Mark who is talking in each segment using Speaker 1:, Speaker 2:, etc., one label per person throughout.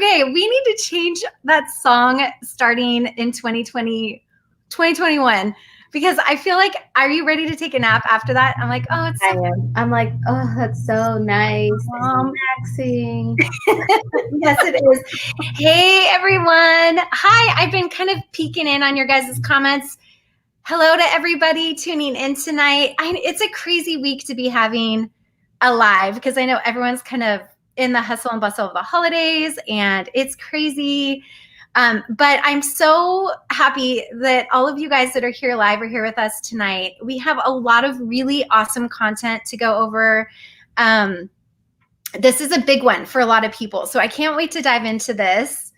Speaker 1: Okay, we need to change that song starting in 2021, because I feel like, are you ready to take a nap after that? I'm like, oh, it's so
Speaker 2: I am. I'm like, oh, that's so nice. It's relaxing.
Speaker 1: Yes, it is. Hey, everyone. Hi, I've been kind of peeking in on your guys' comments. Hello to everybody tuning in tonight. It's a crazy week to be having a live, because I know everyone's kind of in the hustle and bustle of the holidays, and it's crazy. But I'm so happy that all of you guys that are here live are here with us tonight. We have a lot of really awesome content to go over. This is a big one for a lot of people, so I can't wait to dive into this.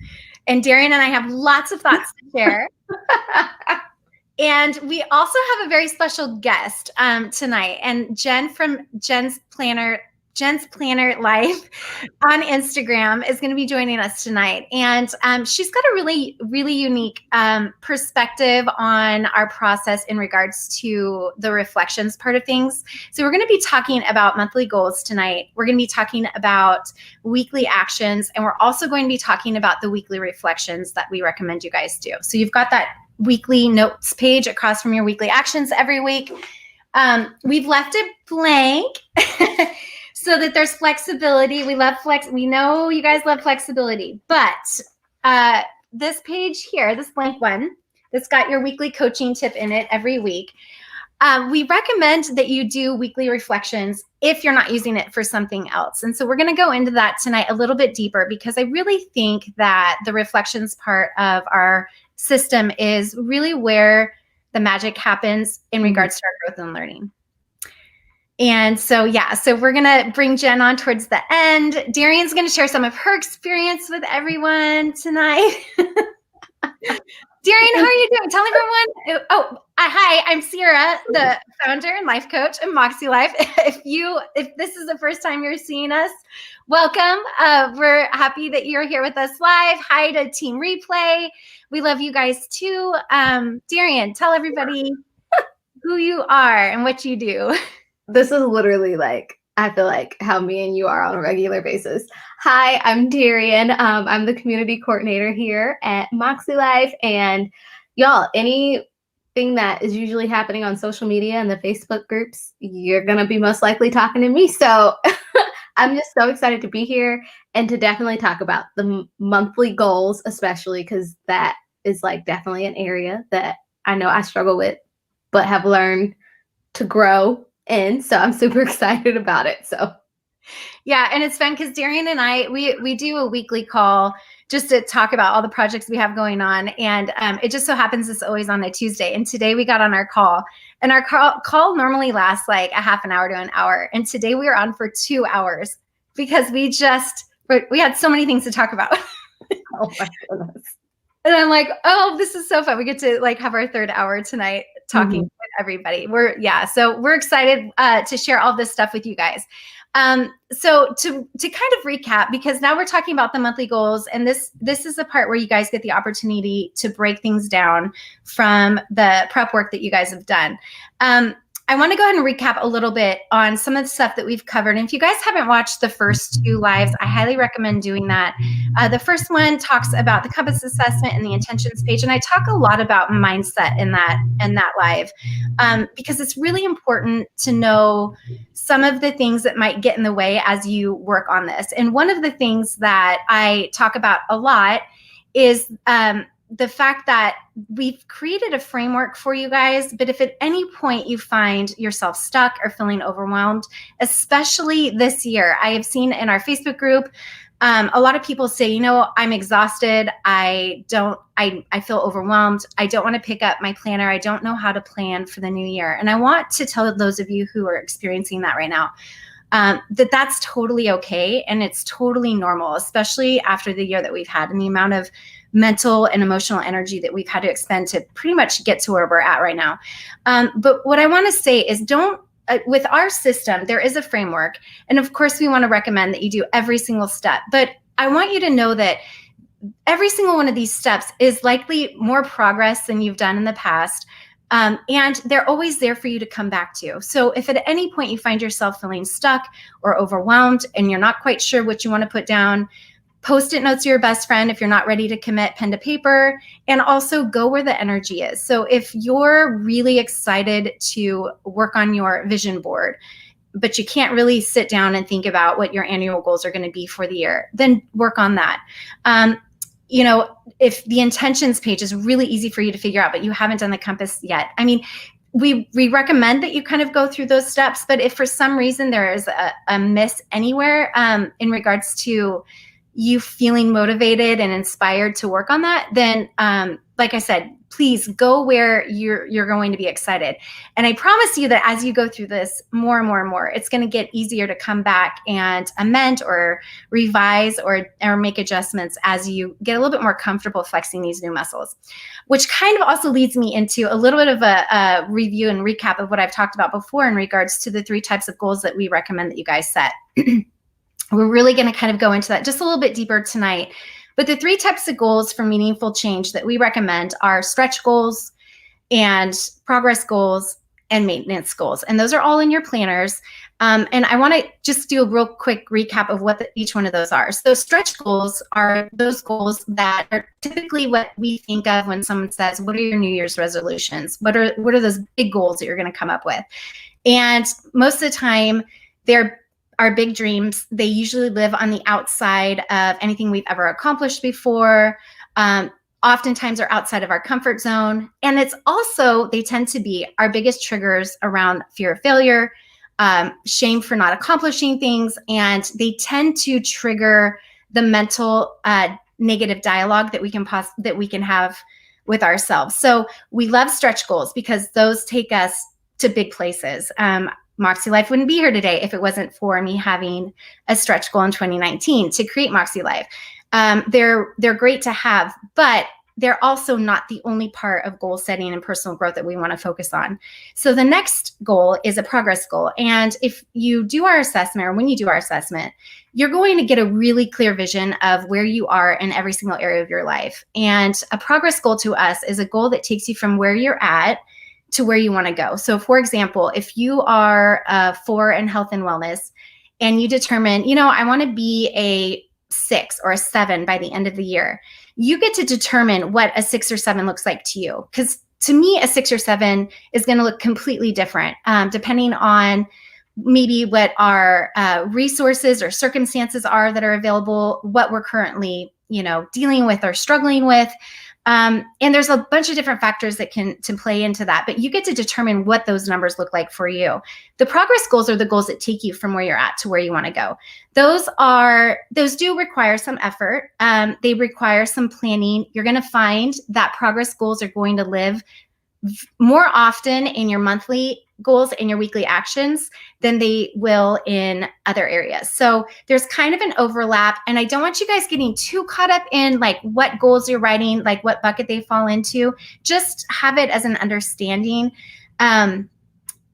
Speaker 1: And Darian and I have lots of thoughts to share. And we also have a very special guest tonight, and Jen from Jen's Planner Life on Instagram is going to be joining us tonight. And she's got a really, really unique perspective on our process in regards to the reflections part of things. So we're going to be talking about monthly goals tonight. We're going to be talking about weekly actions, and we're also going to be talking about the weekly reflections that we recommend you guys do. So you've got that weekly notes page across from your weekly actions every week. We've left it blank so that there's flexibility. We love we know you guys love flexibility, but this page here, this blank one, that's got your weekly coaching tip in it every week. We recommend that you do weekly reflections if you're not using it for something else. And so we're going to go into that tonight a little bit deeper, because I really think that the reflections part of our system is really where the magic happens in regards to our growth and learning. And so, yeah, so we're going to bring Jen on towards the end. Darian's going to share some of her experience with everyone tonight. Darian, how are you doing? Tell everyone. Hi, I'm Sierra, the founder and life coach of Makselife. If this is the first time you're seeing us, welcome. We're happy that you're here with us live. Hi to Team Replay. We love you guys too. Darian, tell everybody who you are and what you do.
Speaker 2: This is literally like, I feel like how me and you are on a regular basis. Hi, I'm Darian. I'm the community coordinator here at Makselife. And y'all, anything that is usually happening on social media and the Facebook groups, you're going to be most likely talking to me. So I'm just so excited to be here and to definitely talk about the monthly goals, especially because that is like definitely an area that I know I struggle with, but have learned to grow in. So I'm super excited about it. So
Speaker 1: yeah, and it's fun because Darian and I, we do a weekly call just to talk about all the projects we have going on. And it just so happens it's always on a Tuesday. And today we got on our call, and our call normally lasts like a half an hour to an hour. And today we were on for 2 hours because we had so many things to talk about.
Speaker 2: oh my goodness.
Speaker 1: And I'm like, oh, this is so fun. We get to like have our 3rd hour tonight talking with everybody. So we're excited to share all this stuff with you guys. So to kind of recap, because now we're talking about the monthly goals, and this is the part where you guys get the opportunity to break things down from the prep work that you guys have done. I want to go ahead and recap a little bit on some of the stuff that we've covered. And if you guys haven't watched the first 2 lives, I highly recommend doing that. The first one talks about the compass assessment and the intentions page. And I talk a lot about mindset in that live, because it's really important to know some of the things that might get in the way as you work on this. And one of the things that I talk about a lot is the fact that we've created a framework for you guys, but if at any point you find yourself stuck or feeling overwhelmed, especially this year, I have seen in our Facebook group, a lot of people say, I'm exhausted. I feel overwhelmed. I don't want to pick up my planner. I don't know how to plan for the new year. And I want to tell those of you who are experiencing that right now, that's totally okay. And it's totally normal, especially after the year that we've had and the amount of mental and emotional energy that we've had to expend to pretty much get to where we're at right now. But what I want to say is with our system, there is a framework. And of course, we want to recommend that you do every single step. But I want you to know that every single one of these steps is likely more progress than you've done in the past. And they're always there for you to come back to. So if at any point you find yourself feeling stuck or overwhelmed and you're not quite sure what you want to put down, Post-it notes are your best friend if you're not ready to commit, pen to paper, and also go where the energy is. So if you're really excited to work on your vision board, but you can't really sit down and think about what your annual goals are going to be for the year, then work on that. If the intentions page is really easy for you to figure out, but you haven't done the compass yet, I mean, we recommend that you kind of go through those steps, but if for some reason there is a miss anywhere in regards to you feeling motivated and inspired to work on that, then like I said, please go where you're going to be excited. And I promise you that as you go through this more and more and more, it's going to get easier to come back and amend or revise or make adjustments as you get a little bit more comfortable flexing these new muscles, which kind of also leads me into a little bit of a review and recap of what I've talked about before in regards to the 3 types of goals that we recommend that you guys set. We're really going to kind of go into that just a little bit deeper tonight. But the 3 types of goals for meaningful change that we recommend are stretch goals and progress goals and maintenance goals. And those are all in your planners. And I want to just do a real quick recap of what each one of those are. So stretch goals are those goals that are typically what we think of when someone says, what are your New Year's resolutions? What are those big goals that you're going to come up with? And most of the time, they're our big dreams. They usually live on the outside of anything we've ever accomplished before. Oftentimes are outside of our comfort zone. And it's also, they tend to be our biggest triggers around fear of failure, shame for not accomplishing things. And they tend to trigger the mental negative dialogue that we can have with ourselves. So we love stretch goals because those take us to big places. Makselife wouldn't be here today if it wasn't for me having a stretch goal in 2019 to create Makselife. They're great to have, but they're also not the only part of goal setting and personal growth that we want to focus on. So the next goal is a progress goal. And if you do our assessment, or when you do our assessment, you're going to get a really clear vision of where you are in every single area of your life. And a progress goal to us is a goal that takes you from where you're at to where you want to go. So for example, if you are 4 in health and wellness and you determine, I want to be a 6 or a 7 by the end of the year, you get to determine what a 6 or 7 looks like to you. Because to me, a 6 or 7 is going to look completely different depending on maybe what our resources or circumstances are that are available, what we're currently, dealing with or struggling with. And there's a bunch of different factors that can play into that, but you get to determine what those numbers look like for you. The progress goals are the goals that take you from where you're at to where you want to go. Those do require some effort. They require some planning. You're going to find that progress goals are going to live more often in your monthly goals and your weekly actions than they will in other areas. So there's kind of an overlap, and I don't want you guys getting too caught up in like what goals you're writing, like what bucket they fall into. Just have it as an understanding.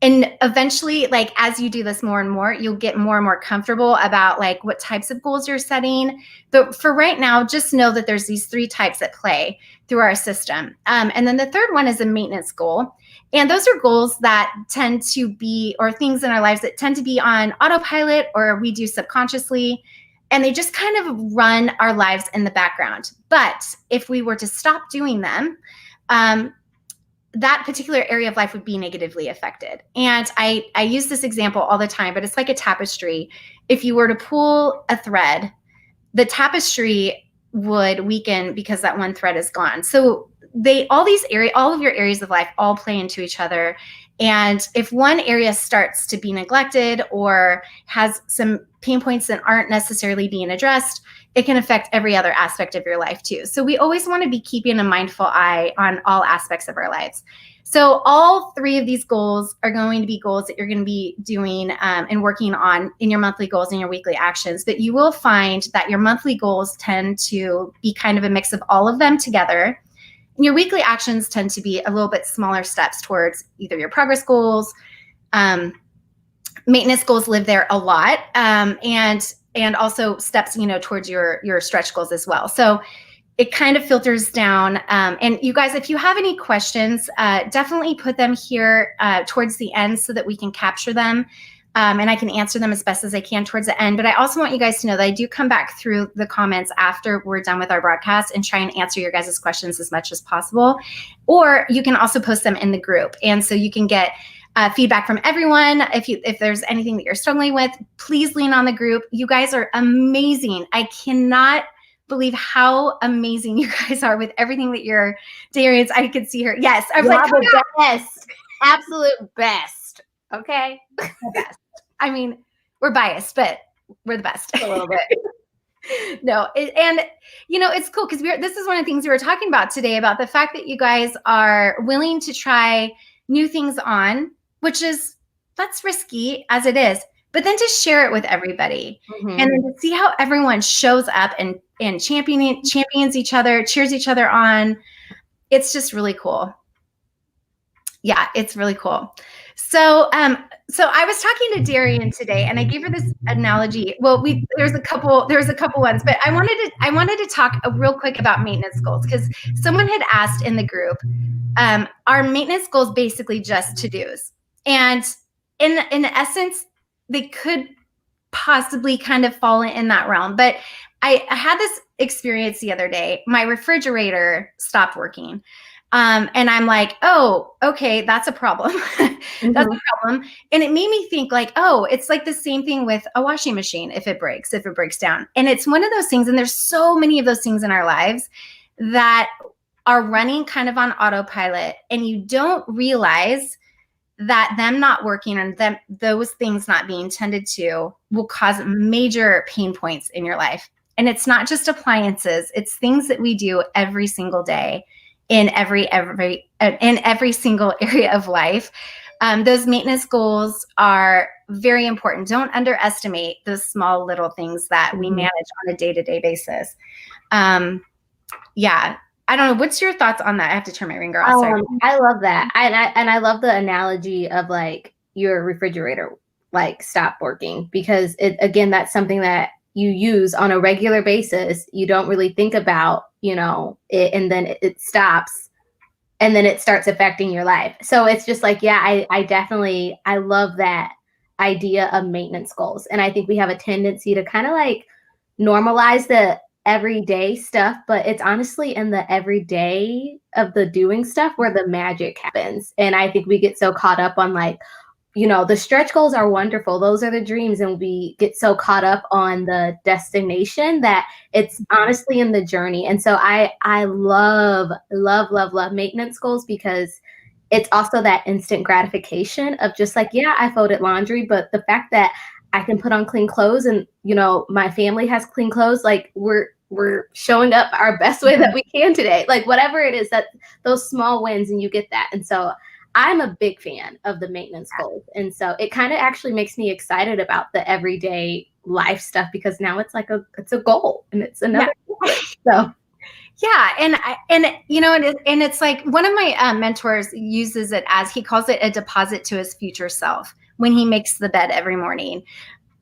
Speaker 1: And eventually, like as you do this more and more, you'll get more and more comfortable about like what types of goals you're setting. But for right now, just know that there's these 3 types at play through our system. And then the third one is a maintenance goal. And those are goals that tend to be, or things in our lives that tend to be on autopilot or we do subconsciously. And they just kind of run our lives in the background. But if we were to stop doing them, that particular area of life would be negatively affected. And I use this example all the time, but it's like a tapestry. If you were to pull a thread, the tapestry would weaken because that one thread is gone. So all of your areas of life all play into each other. And if one area starts to be neglected or has some pain points that aren't necessarily being addressed, it can affect every other aspect of your life too. So we always want to be keeping a mindful eye on all aspects of our lives. So all 3 of these goals are going to be goals that you're going to be doing and working on in your monthly goals and your weekly actions. But you will find that your monthly goals tend to be kind of a mix of all of them together. And your weekly actions tend to be a little bit smaller steps towards either your progress goals. Maintenance goals live there a lot. And also steps, towards your stretch goals as well. So it kind of filters down. And you guys, if you have any questions, definitely put them here towards the end so that we can capture them. And I can answer them as best as I can towards the end. But I also want you guys to know that I do come back through the comments after we're done with our broadcast and try and answer your guys' questions as much as possible. Or you can also post them in the group. And so you can get feedback from everyone. If there's anything that you're struggling with, please lean on the group. You guys are amazing. I cannot believe how amazing you guys are with everything that you're doing. I could see her. Yes. I was like,
Speaker 2: the best. Absolute best. Okay.
Speaker 1: The best. I mean, we're biased, but we're the best.
Speaker 2: A little bit.
Speaker 1: No. And it's cool because this is one of the things we were talking about today, about the fact that you guys are willing to try new things on, that's risky as it is, but then to share it with everybody and then to see how everyone shows up and champions each other, cheers each other on. It's just really cool. Yeah, it's really cool. So I was talking to Darian today, and I gave her this analogy. Well, there's a couple ones, but I wanted to talk real quick about maintenance goals, because someone had asked in the group, are maintenance goals basically just to-dos? And in essence, they could possibly kind of fall in that realm. But I had this experience the other day. My refrigerator stopped working. And I'm like, oh, okay, that's a problem. That's a problem. And it made me think like, oh, it's like the same thing with a washing machine. If it breaks down, and it's one of those things. And there's so many of those things in our lives that are running kind of on autopilot, and you don't realize that them not working and those things not being tended to will cause major pain points in your life. And it's not just appliances, it's things that we do every single day in every single area of life. Those maintenance goals are very important. Don't underestimate those small little things that we manage on a day-to-day basis. Yeah. I don't know. What's your thoughts on that? I have to turn my ringer off. Sorry.
Speaker 2: I love that. And I love the analogy of like your refrigerator, like stop working, because that's something that you use on a regular basis. You don't really think about, it, and then it stops, and then it starts affecting your life. So it's just like, yeah, I love that idea of maintenance goals. And I think we have a tendency to kind of like normalize the everyday stuff, but it's honestly in the everyday of the doing stuff where the magic happens. And I think we get so caught up on like, the stretch goals are wonderful. Those are the dreams. And we get so caught up on the destination that it's honestly in the journey. And so I love maintenance goals, because it's also that instant gratification of just like, yeah, I folded laundry, but the fact that I can put on clean clothes and, my family has clean clothes, like we're showing up our best way that we can today, like whatever it is, that those small wins, and you get that. And so I'm a big fan of the maintenance goals. And so it kind of actually makes me excited about the everyday life stuff, because now it's like it's a goal, and it's another goal. So
Speaker 1: yeah. And it's like one of my mentors uses it as, he calls it a deposit to his future self when he makes the bed every morning.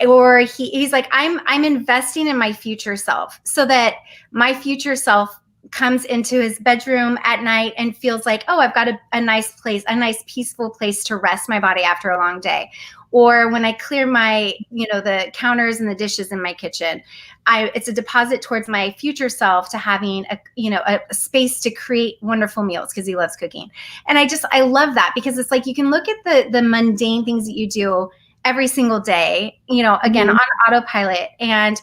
Speaker 1: Or he's like, I'm investing in my future self, so that my future self comes into his bedroom at night and feels like, oh, I've got a nice place, a nice peaceful place to rest my body after a long day. Or when I clear my, the counters and the dishes in my kitchen, it's a deposit towards my future self to having a space to create wonderful meals, because he loves cooking. And I love that, because it's like, you can look at the mundane things that you do every single day, again, on autopilot, and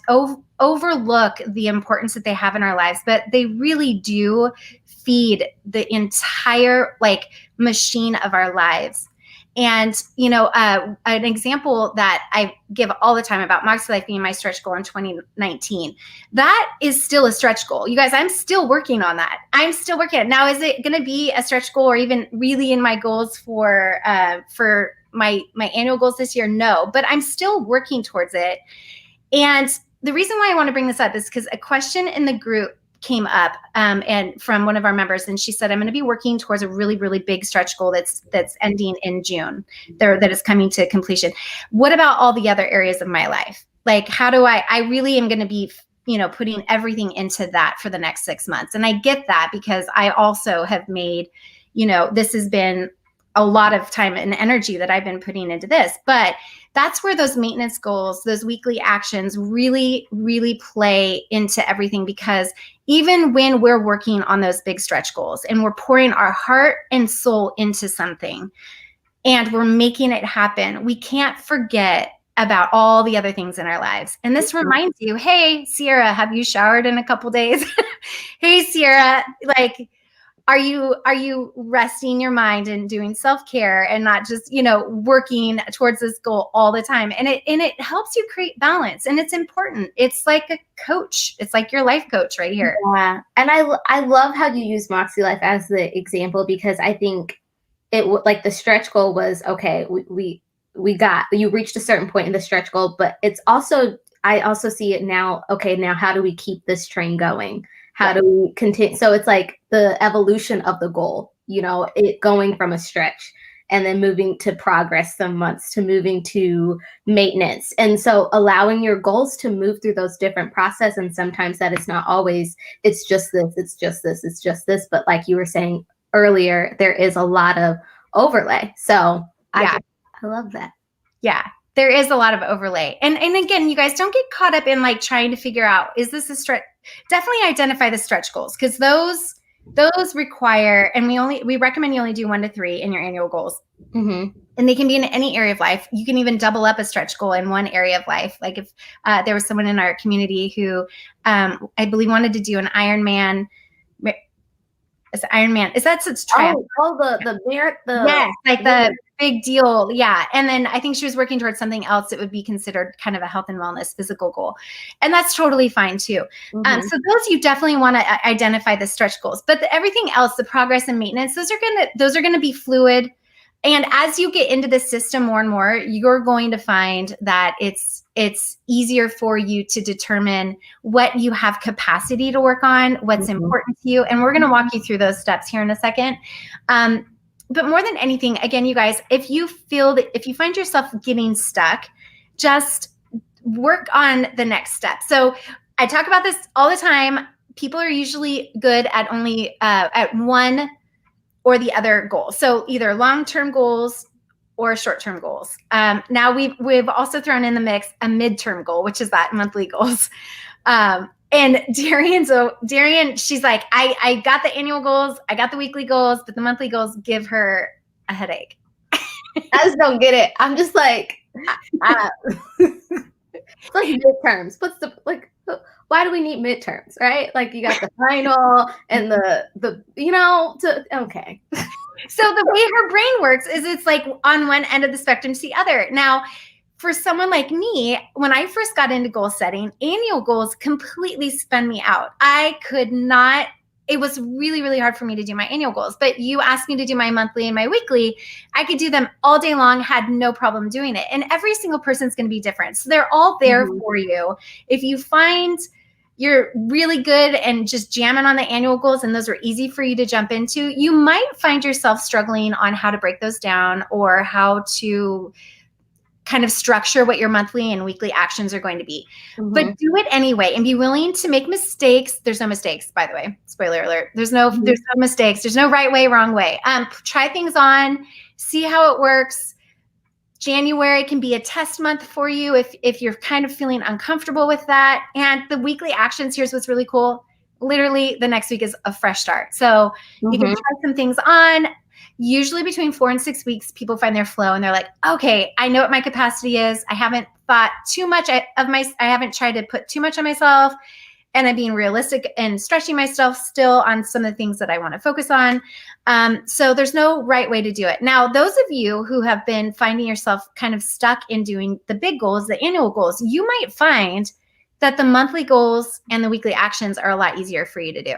Speaker 1: overlook the importance that they have in our lives, but they really do feed the entire like machine of our lives. And, an example that I give all the time about Makselife being my stretch goal in 2019, that is still a stretch goal. You guys, I'm still working on that. I'm still working on it. Now, is it going to be a stretch goal or even really in my goals for my annual goals this year? No, but I'm still working towards it. And the reason why I want to bring this up is because a question in the group came up and from one of our members, and she said, I'm going to be working towards a really, really big stretch goal that's ending in June, that is coming to completion. What about all the other areas of my life? Like, how do I really am going to be, putting everything into that for the next 6 months. And I get that, because I also have made, this has been a lot of time and energy that I've been putting into this. But that's where those maintenance goals, those weekly actions really, really play into everything, because even when we're working on those big stretch goals and we're pouring our heart and soul into something and we're making it happen, we can't forget about all the other things in our lives. And this reminds you, hey, Sierra, have you showered in a couple days? Hey, Sierra, like, are you resting your mind and doing self-care and not just, working towards this goal all the time? And it helps you create balance, and it's important. It's like a coach. It's like your life coach right here.
Speaker 2: Yeah. And I love how you use Moxie Life as the example, because I think like the stretch goal was, okay, we got, you reached a certain point in the stretch goal, but it's also, I also see it now, okay, now how do we keep this train going? How do we continue? So it's like the evolution of the goal, it going from a stretch and then moving to progress some months to moving to maintenance. And so allowing your goals to move through those different processes. And sometimes that it's not always, it's just this, it's just this, it's just this. But like you were saying earlier, there is a lot of overlay. So I love that.
Speaker 1: Yeah. There is a lot of overlay. And again, you guys don't get caught up in like trying to figure out, is this a stretch? Definitely identify the stretch goals, because those require, and we recommend you only do 1 to 3 in your annual goals.
Speaker 2: Mm-hmm.
Speaker 1: And they can be in any area of life. You can even double up a stretch goal in one area of life. Like if there was someone in our community who I believe wanted to do an Ironman. Is that such triathlon?
Speaker 2: Yes,
Speaker 1: like the big deal. Yeah. And then I think she was working towards something else that would be considered kind of a health and wellness physical goal. And that's totally fine too.
Speaker 2: Mm-hmm.
Speaker 1: So those, you definitely want to identify the stretch goals, but everything else, the progress and maintenance, those are going to be fluid. And as you get into the system more and more, you're going to find that it's easier for you to determine what you have capacity to work on, what's important to you. And we're going to walk you through those steps here in a second. But more than anything, again, you guys, if you find yourself getting stuck, just work on the next step. So I talk about this all the time. People are usually good at only at one or the other goal. So either long-term goals or short-term goals. Now we've also thrown in the mix a midterm goal, which is that monthly goals. And Darian, she's like, I got the annual goals, I got the weekly goals, but the monthly goals give her a headache.
Speaker 2: I just don't get it. I'm just like, it's like midterms. What's the, like, why do we need midterms, right? Like you got the final and okay.
Speaker 1: So the way her brain works is it's like on one end of the spectrum to the other. Now, for someone like me, when I first got into goal setting, annual goals completely spun me out. I could not, it was really, really hard for me to do my annual goals. But you asked me to do my monthly and my weekly, I could do them all day long, had no problem doing it. And every single person's going to be different. So they're all there for you. If you find you're really good and just jamming on the annual goals and those are easy for you to jump into, you might find yourself struggling on how to break those down or how to kind of structure what your monthly and weekly actions are going to be. But do it anyway and be willing to make mistakes. There's no mistakes, by the way. Spoiler alert. There's no mistakes. There's no right way, wrong way. Try things on, see how it works. January can be a test month for you if you're kind of feeling uncomfortable with that. And the weekly actions, here's what's really cool. Literally the next week is a fresh start. So you can try some things on. Usually between 4 and 6 weeks, people find their flow and they're like, okay, I know what my capacity is. I haven't thought too much I haven't tried to put too much on myself. And I'm being realistic and stretching myself still on some of the things that I want to focus on. So there's no right way to do it. Now, those of you who have been finding yourself kind of stuck in doing the big goals, the annual goals, you might find that the monthly goals and the weekly actions are a lot easier for you to do.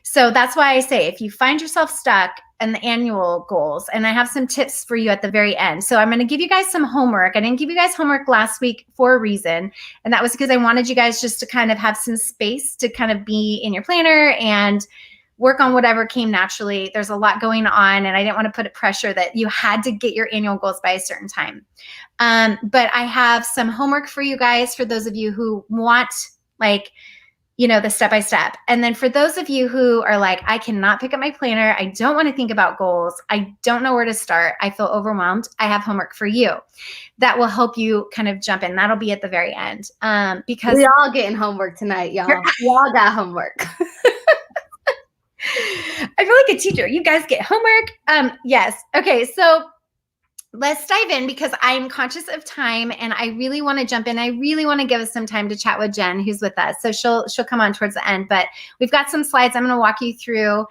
Speaker 1: So that's why I say, if you find yourself stuck in the annual goals, and I have some tips for you at the very end. So I'm going to give you guys some homework. I didn't give you guys homework last week for a reason. And that was because I wanted you guys just to kind of have some space to kind of be in your planner and work on whatever came naturally. There's a lot going on, and I didn't want to put a pressure that you had to get your annual goals by a certain time. But I have some homework for you guys, for those of you who want, like, the step-by-step. And then for those of you who are like, I cannot pick up my planner, I don't want to think about goals, I don't know where to start, I feel overwhelmed, I have homework for you that will help you kind of jump in. That'll be at the very end. Because
Speaker 2: we all getting homework tonight, y'all. We all got homework.
Speaker 1: I feel like a teacher. You guys get homework. Yes. Okay. So let's dive in because I'm conscious of time and I really want to jump in. I really want to give us some time to chat with Jen, who's with us. So she'll come on towards the end, but we've got some slides I'm going to walk you through.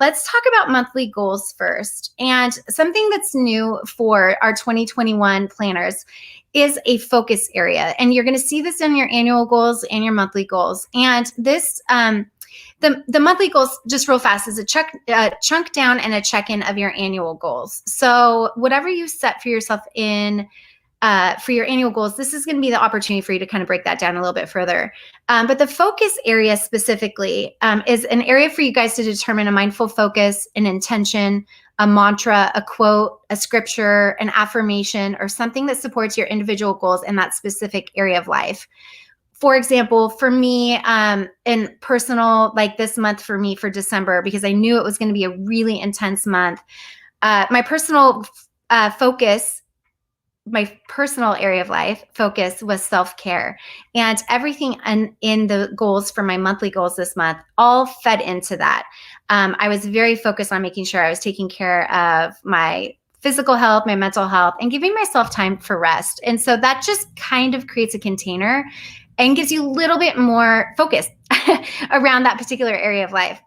Speaker 1: Let's talk about monthly goals first. And something that's new for our 2021 planners is a focus area. And you're going to see this in your annual goals and your monthly goals. And this, the monthly goals, just real fast, is a chunk down and a check-in of your annual goals. So whatever you set for yourself for your annual goals, this is going to be the opportunity for you to kind of break that down a little bit further. But the focus area specifically is an area for you guys to determine a mindful focus, an intention, a mantra, a quote, a scripture, an affirmation, or something that supports your individual goals in that specific area of life. For example, for me, in personal, like this month for me for December, because I knew it was going to be a really intense month, my personal focus, my personal area of life focus was self-care. And everything in the goals for my monthly goals this month all fed into that. I was very focused on making sure I was taking care of my physical health, my mental health, and giving myself time for rest. And so that just kind of creates a container and gives you a little bit more focus around that particular area of life.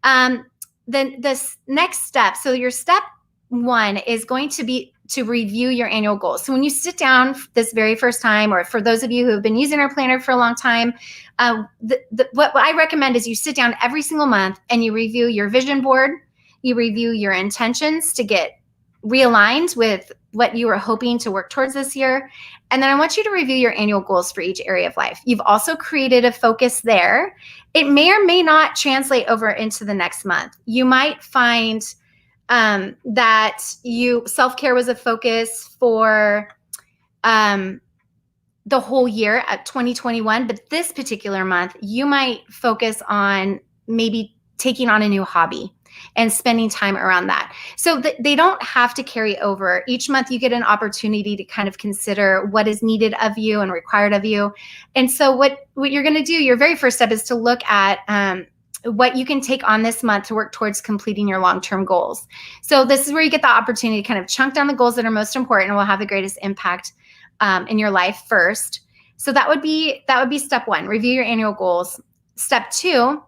Speaker 1: Then this next step, so your step one is going to be to review your annual goals. So when you sit down this very first time, or for those of you who have been using our planner for a long time, what I recommend is you sit down every single month and you review your vision board, you review your intentions to get realigned with what you were hoping to work towards this year. And then I want you to review your annual goals for each area of life. You've also created a focus there. It may or may not translate over into the next month. You might find that self-care was a focus for the whole year at 2021, but this particular month, you might focus on maybe taking on a new hobby and spending time around that. So they don't have to carry over. Each month you get an opportunity to kind of consider what is needed of you and required of you. And so what you're going to do, your very first step is to look at what you can take on this month to work towards completing your long-term goals. So this is where you get the opportunity to kind of chunk down the goals that are most important and will have the greatest impact in your life first. So that would be step one, review your annual goals. Step two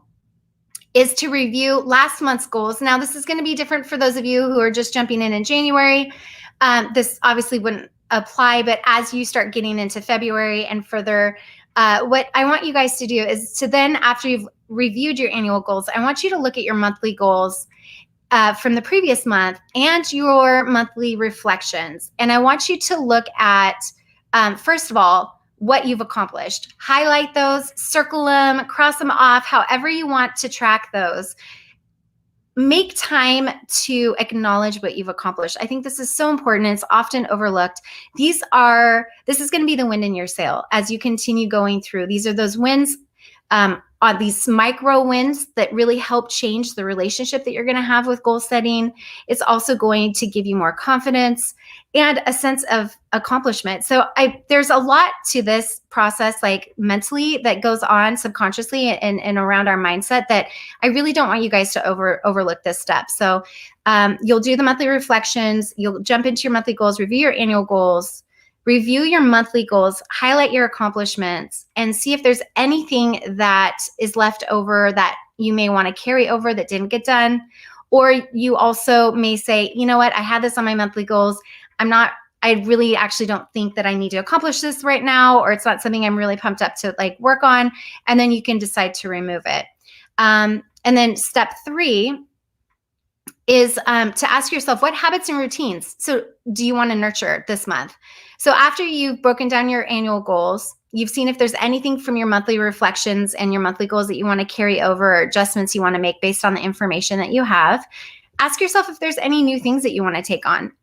Speaker 1: is to review last month's goals. Now, this is going to be different for those of you who are just jumping in January. This obviously wouldn't apply, but as you start getting into February and further, what I want you guys to do is to then, after you've reviewed your annual goals, I want you to look at your monthly goals from the previous month and your monthly reflections. And I want you to look at, first of all, what you've accomplished. Highlight those, circle them, cross them off, however you want to track those. Make time to acknowledge what you've accomplished. I think this is so important. It's often overlooked. This is going to be the wind in your sail as you continue going through. These are those wins, these micro wins that really help change the relationship that you're going to have with goal setting. It's also going to give you more confidence and a sense of accomplishment. So there's a lot to this process, like mentally, that goes on subconsciously and around our mindset, that I really don't want you guys to overlook this step. So you'll do the monthly reflections, you'll jump into your monthly goals, review your annual goals, review your monthly goals, highlight your accomplishments, and see if there's anything that is left over that you may want to carry over that didn't get done. Or you also may say, you know what, I had this on my monthly goals. I really actually don't think that I need to accomplish this right now, or it's not something I'm really pumped up to like work on. And then you can decide to remove it. And then step three is to ask yourself, what habits and routines so do you want to nurture this month? So after you've broken down your annual goals, you've seen if there's anything from your monthly reflections and your monthly goals that you want to carry over, or adjustments you want to make based on the information that you have. Ask yourself if there's any new things that you want to take on.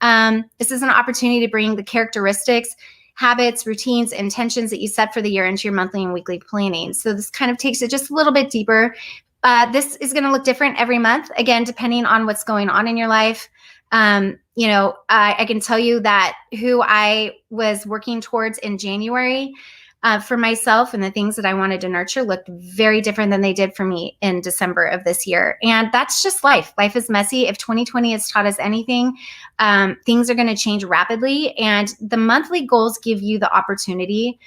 Speaker 1: This is an opportunity to bring the characteristics, habits, routines, intentions that you set for the year into your monthly and weekly planning. So this kind of takes it just a little bit deeper. This is going to look different every month, again, depending on what's going on in your life. I can tell you that who I was working towards in January for myself and the things that I wanted to nurture looked very different than they did for me in December of this year. And that's just life. Life is messy. If 2020 has taught us anything, things are going to change rapidly. And the monthly goals give you the opportunity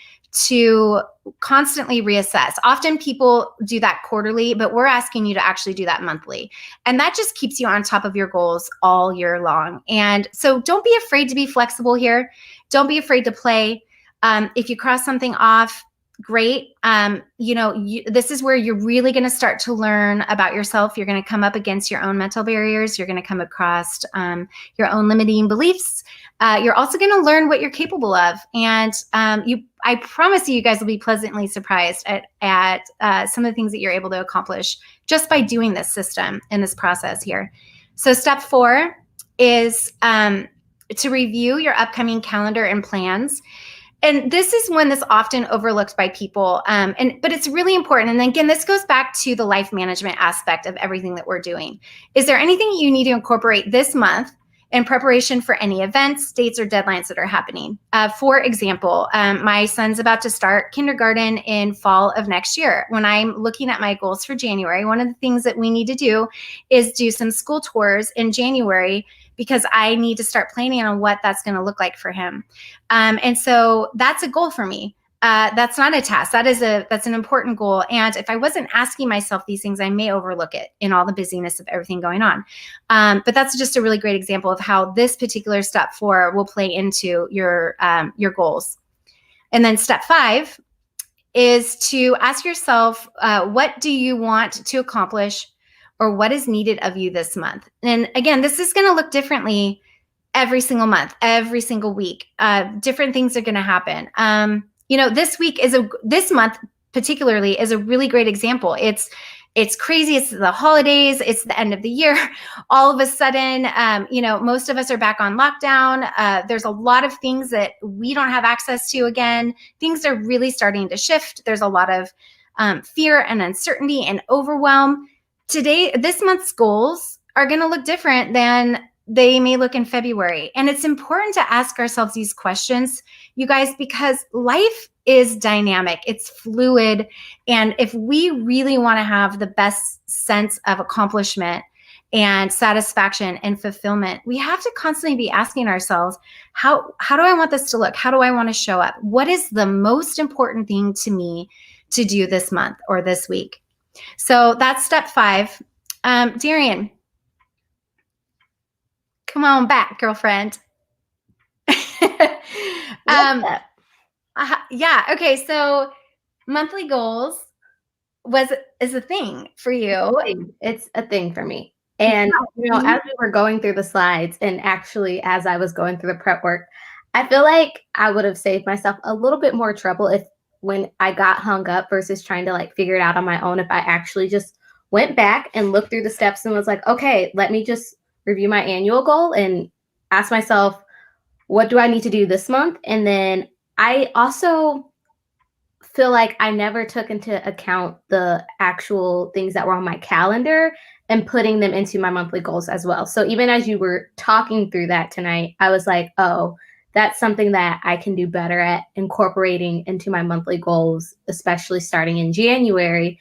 Speaker 1: to constantly reassess. Often people do that quarterly, but we're asking you to actually do that monthly. And that just keeps you on top of your goals all year long. And so don't be afraid to be flexible here. Don't be afraid to play. If you cross something off, great. This is where you're really going to start to learn about yourself. You're going to come up against your own mental barriers. You're going to come across your own limiting beliefs. You're also going to learn what you're capable of. And I promise you guys will be pleasantly surprised at some of the things that you're able to accomplish just by doing this system and this process here. So step 4 is to review your upcoming calendar and plans. And this is one that's often overlooked by people, but it's really important. And again, this goes back to the life management aspect of everything that we're doing. Is there anything you need to incorporate this month in preparation for any events, dates, or deadlines that are happening? For example, my son's about to start kindergarten in fall of next year. When I'm looking at my goals for January, one of the things that we need to do is do some school tours in January, because I need to start planning on what that's going to look like for him. And so that's a goal for me. That's not a task. That's an important goal. And if I wasn't asking myself these things, I may overlook it in all the busyness of everything going on. But that's just a really great example of how this particular step 4 will play into your goals. And then step 5 is to ask yourself, what do you want to accomplish, or what is needed of you this month? And again, this is going to look differently every single month, every single week. Different things are going to happen. This month particularly is a really great example. It's crazy. It's the holidays. It's the end of the year. All of a sudden, most of us are back on lockdown. There's a lot of things that we don't have access to again. Things are really starting to shift. There's a lot of fear and uncertainty and overwhelm. This month's goals are going to look different than they may look in February. And it's important to ask ourselves these questions, you guys, because life is dynamic, it's fluid. And if we really want to have the best sense of accomplishment and satisfaction and fulfillment, we have to constantly be asking ourselves, how do I want this to look? How do I want to show up? What is the most important thing to me to do this month or this week? So that's step 5. Darian, come on back, girlfriend. Yeah. Okay. So monthly goals is a thing for you.
Speaker 2: It's a thing for me. And as we were going through the slides, and actually as I was going through the prep work, I feel like I would have saved myself a little bit more trouble when I got hung up versus trying to figure it out on my own, if I actually just went back and looked through the steps and was like, okay, let me just review my annual goal and ask myself, what do I need to do this month? And then I also feel like I never took into account the actual things that were on my calendar and putting them into my monthly goals as well. So even as you were talking through that tonight, I was like, oh, that's something that I can do better at incorporating into my monthly goals, especially starting in January,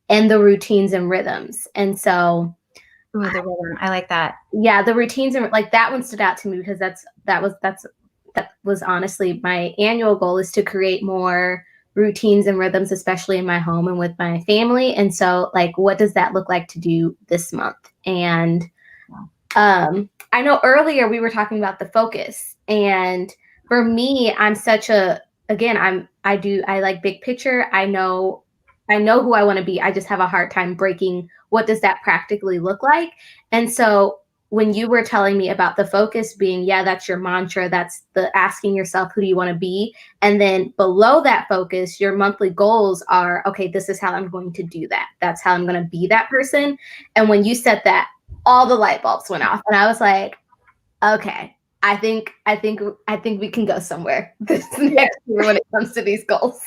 Speaker 2: and the routines and rhythms. And so
Speaker 1: the rhythm, I like that.
Speaker 2: Yeah, the routines and that one stood out to me because that was honestly my annual goal, is to create more routines and rhythms, especially in my home and with my family. And so what does that look like to do this month? And I know earlier we were talking about the focus, and for me, I'm I like big picture. I know who I want to be. I just have a hard time breaking what does that practically look like. And so when you were telling me about the focus being, that's your mantra, that's the asking yourself, who do you want to be? And then below that focus, your monthly goals are, okay, this is how I'm going to do that. That's how I'm going to be that person. And when you said that, all the light bulbs went off, and I was like, okay, I think we can go somewhere this next year when it comes to these goals.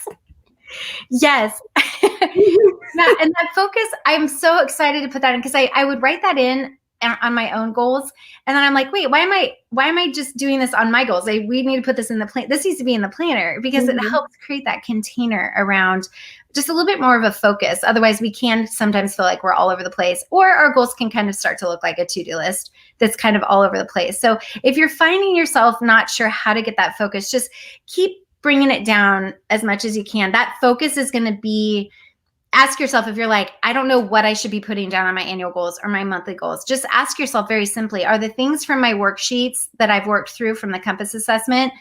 Speaker 1: Yes. Yeah, and that focus, I'm so excited to put that in because I would write that in on my own goals, and then I'm like, wait, why am I just doing this on my goals? We need to put this in the plan. This needs to be in the planner because it helps create that container around just a little bit more of a focus. Otherwise, we can sometimes feel like we're all over the place, or our goals can kind of start to look like a to-do list that's kind of all over the place. So if you're finding yourself not sure how to get that focus, just keep bringing it down as much as you can. That focus is going to be, ask yourself, if you're like, I don't know what I should be putting down on my annual goals or my monthly goals, just ask yourself very simply, are the things from my worksheets that I've worked through from the Compass assessment,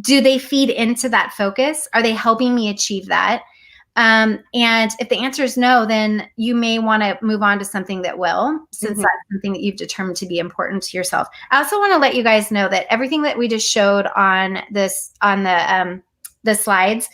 Speaker 1: do they feed into that focus? Are they helping me achieve that? And if the answer is no, then you may want to move on to something that will, since that's something that you've determined to be important to yourself. I also want to let you guys know that everything that we just showed on this, on the slides,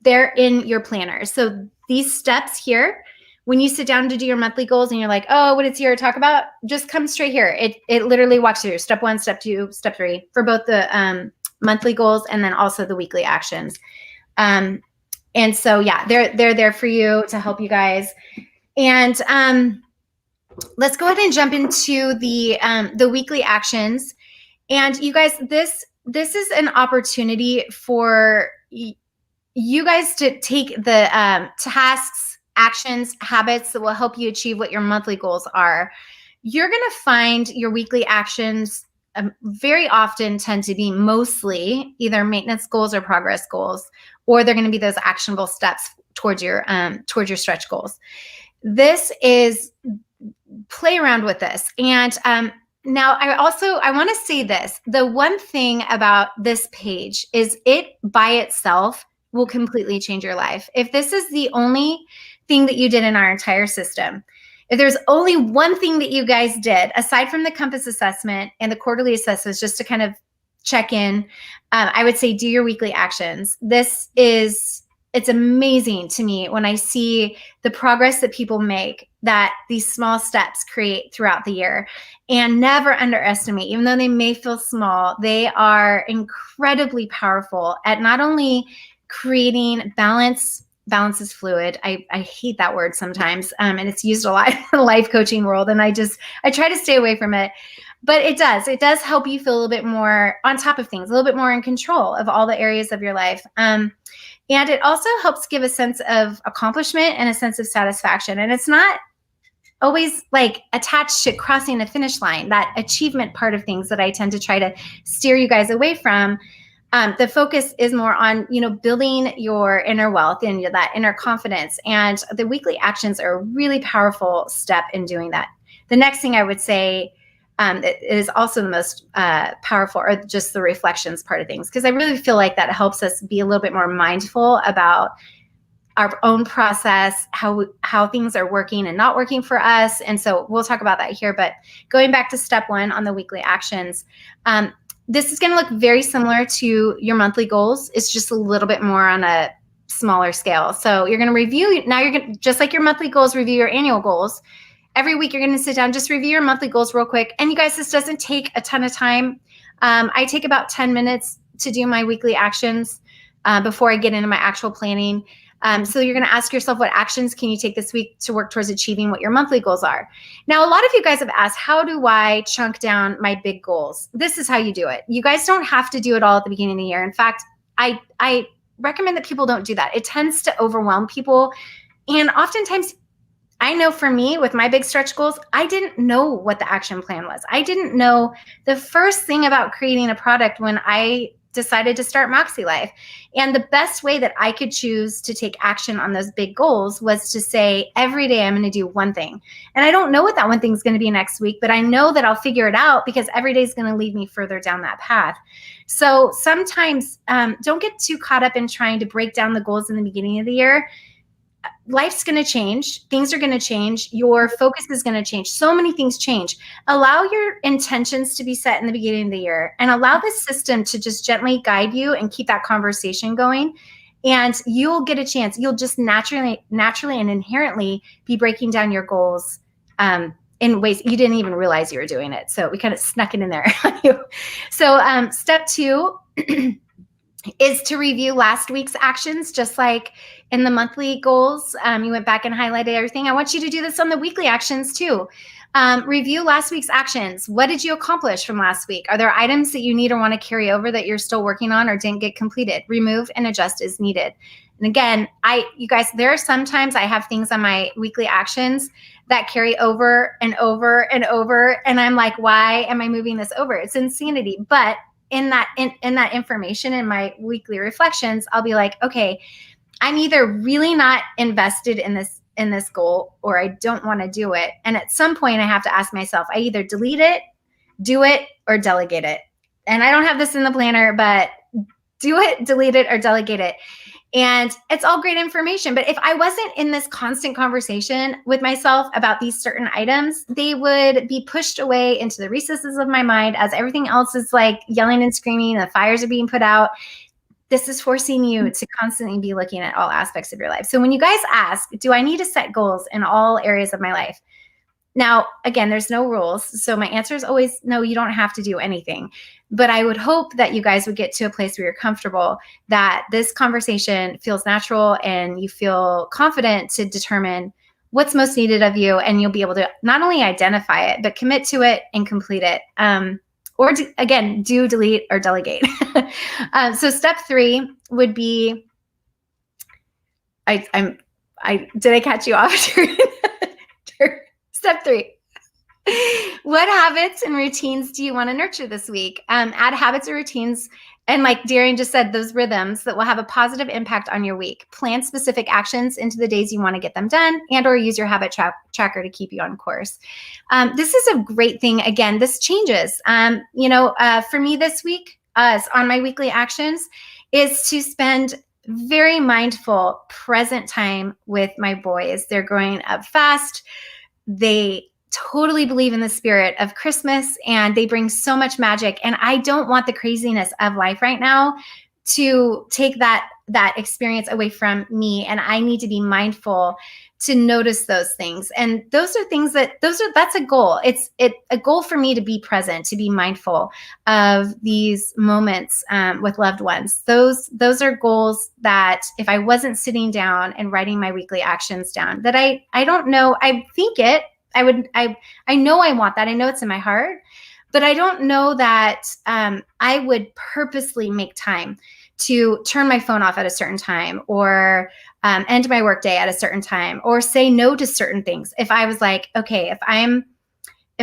Speaker 1: they're in your planner. So these steps here, when you sit down to do your monthly goals and you're like, oh, what is here to talk about? Just come straight here. It literally walks through step 1, step 2, step 3 for both the monthly goals and then also the weekly actions. And so, yeah, they're there for you to help you guys. And let's go ahead and jump into the weekly actions. And you guys, this is an opportunity for you guys to take the tasks, actions, habits that will help you achieve what your monthly goals are. You're going to find your weekly actions very often tend to be mostly either maintenance goals or progress goals, or they're going to be those actionable steps towards your stretch goals. This is, play around with this. And now I want to say this. The one thing about this page is it by itself will completely change your life. If this is the only thing that you did in our entire system, if there's only one thing that you guys did, aside from the Compass assessment and the quarterly assessments, just to kind of check in, I would say do your weekly actions. It's amazing to me when I see the progress that people make, that these small steps create throughout the year. And never underestimate, even though they may feel small, they are incredibly powerful at not only creating balance. Balance is fluid. I hate that word sometimes. And it's used a lot in the life coaching world. And I try to stay away from it. But it does help you feel a little bit more on top of things, a little bit more in control of all the areas of your life. And it also helps give a sense of accomplishment and a sense of satisfaction. And it's not always like attached to crossing the finish line, that achievement part of things that I tend to try to steer you guys away from. The focus is more on, building your inner wealth and that inner confidence. And the weekly actions are a really powerful step in doing that. The next thing I would say is also the most powerful, or just the reflections part of things, because I really feel like that helps us be a little bit more mindful about our own process, how things are working and not working for us. And so we'll talk about that here. But going back to step 1 on the weekly actions, this is going to look very similar to your monthly goals. It's just a little bit more on a smaller scale. So you're going to review, now you're going to, just like your monthly goals, review your annual goals. Every week you're going to sit down, just review your monthly goals real quick. And you guys, this doesn't take a ton of time. I take about 10 minutes to do my weekly actions before I get into my actual planning. So you're going to ask yourself, what actions can you take this week to work towards achieving what your monthly goals are? Now, a lot of you guys have asked, how do I chunk down my big goals? This is how you do it. You guys don't have to do it all at the beginning of the year. In fact, I recommend that people don't do that. It tends to overwhelm people. And oftentimes, I know for me, with my big stretch goals, I didn't know what the action plan was. I didn't know the first thing about creating a product when I decided to start Makselife. And the best way that I could choose to take action on those big goals was to say, every day I'm going to do one thing. And I don't know what that one thing is going to be next week, but I know that I'll figure it out because every day is going to lead me further down that path. So sometimes don't get too caught up in trying to break down the goals in the beginning of the year. Life's going to change. Things are going to change. Your focus is going to change. So many things change. Allow your intentions to be set in the beginning of the year, and allow this system to just gently guide you and keep that conversation going. And you'll get a chance. You'll just naturally and inherently be breaking down your goals in in ways you didn't even realize you were doing it. So we kind of snuck it in there on you. So step 2 is to review last week's actions, just like in the monthly goals. You went back and highlighted everything. I want you to do this on the weekly actions too. Review last week's actions. What did you accomplish from last week? Are there items that you need or want to carry over that you're still working on or didn't get completed? Remove and adjust as needed. And again, you guys, there are sometimes I have things on my weekly actions that carry over and over and over. And I'm like, why am I moving this over? It's insanity. But in that information in my weekly reflections, I'll be like, okay, I'm either really not invested in this goal or I don't want to do it. And at some point I have to ask myself, I either delete it, do it, or delegate it. And I don't have this in the planner, but do it, delete it, or delegate it. And it's all great information. But if I wasn't in this constant conversation with myself about these certain items, they would be pushed away into the recesses of my mind as everything else is like yelling and screaming. The fires are being put out. This is forcing you to constantly be looking at all aspects of your life. So when you guys ask, do I need to set goals in all areas of my life? Now, again, there's no rules. So my answer is always, no, you don't have to do anything. But I would hope that you guys would get to a place where you're comfortable, that this conversation feels natural and you feel confident to determine what's most needed of you. And you'll be able to not only identify it, but commit to it and complete it. Or again, do, delete, or delegate. So step 3 would be, did I catch you off? Step 3. What habits and routines do you want to nurture this week? Add habits or routines. And like Darian just said, those rhythms that will have a positive impact on your week. Plan specific actions into the days you want to get them done, and or use your habit tracker to keep you on course. This is a great thing. Again, this changes. For me this week, on my weekly actions, is to spend very mindful, present time with my boys. They're growing up fast. They totally believe in the spirit of Christmas, and they bring so much magic. And I don't want the craziness of life right now to take that experience away from me. And I need to be mindful to notice those things. And those are things that's a goal. It's a goal for me to be present, to be mindful of these moments with loved ones. Those are goals that if I wasn't sitting down and writing my weekly actions down, that I don't know, I think it, I know I want that. I know it's in my heart, but I don't know that I would purposely make time to turn my phone off at a certain time, or end my workday at a certain time, or say no to certain things. If I was like, okay, if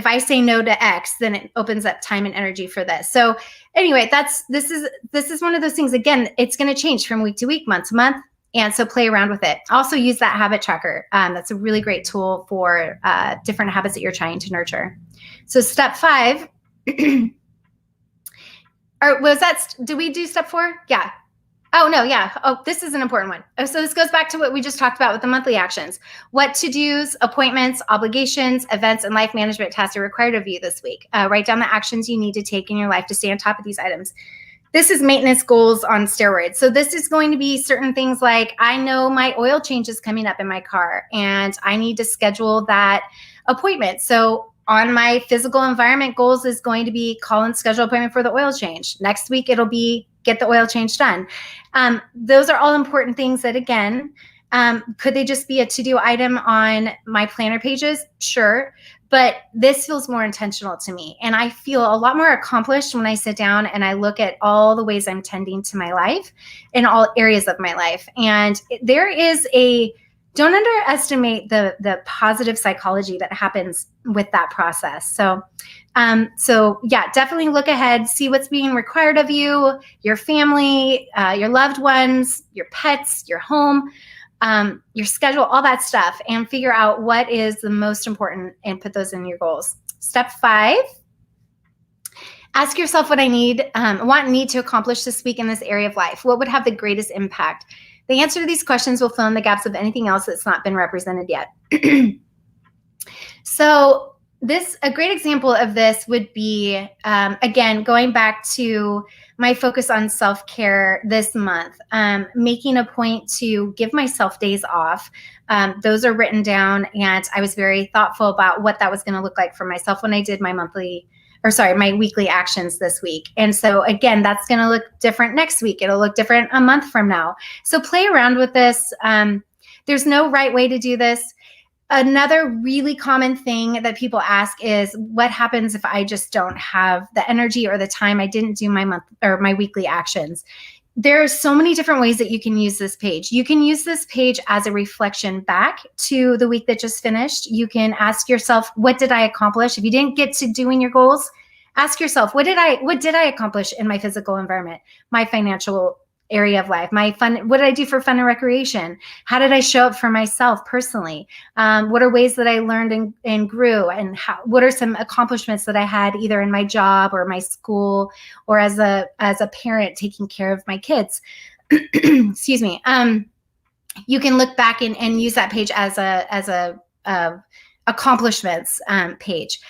Speaker 1: I say no to X, then it opens up time and energy for this. So anyway, this is one of those things. Again, it's going to change from week to week, month to month. And so play around with it. Also use that habit tracker. That's a really great tool for different habits that you're trying to nurture. So step 5, did we do step 4? Yeah. Oh, no, yeah. Oh, this is an important one. So this goes back to what we just talked about with the monthly actions. What to-dos, appointments, obligations, events, and life management tasks are required of you this week. Write down the actions you need to take in your life to stay on top of these items. This is maintenance goals on steroids. So this is going to be certain things like, I know my oil change is coming up in my car and I need to schedule that appointment. So on my physical environment goals is going to be call and schedule appointment for the oil change. Next week, it'll be get the oil change done. Those are all important things that, again, could they just be a to-do item on my planner pages? Sure. But this feels more intentional to me. And I feel a lot more accomplished when I sit down and I look at all the ways I'm tending to my life in all areas of my life. And don't underestimate the positive psychology that happens with that process. So yeah, definitely look ahead, see what's being required of you, your family, your loved ones, your pets, your home, your schedule, all that stuff, and figure out what is the most important and put those in your goals. Step 5, ask yourself what I need to accomplish this week in this area of life. What would have the greatest impact? The answer to these questions will fill in the gaps of anything else that's not been represented yet. So a great example of this would be, again, going back to my focus on self-care this month, making a point to give myself days off. Those are written down, and I was very thoughtful about what that was going to look like for myself when I did my my weekly actions this week. And so again, that's going to look different next week. It'll look different a month from now. So play around with this. There's no right way to do this. Another really common thing that people ask is, what happens if I just don't have the energy or the time? I didn't do my month or my weekly actions. There are so many different ways that you can use this page. You can use this page as a reflection back to the week that just finished. You can ask yourself, what did I accomplish? If you didn't get to doing your goals, ask yourself, what did I accomplish in my physical environment, my financial area of life, my fun, what did I do for fun and recreation? How did I show up for myself personally? What are ways that I learned and grew? And what are some accomplishments that I had either in my job or my school or as a parent taking care of my kids? Excuse me. You can look back and use that page as a accomplishments page.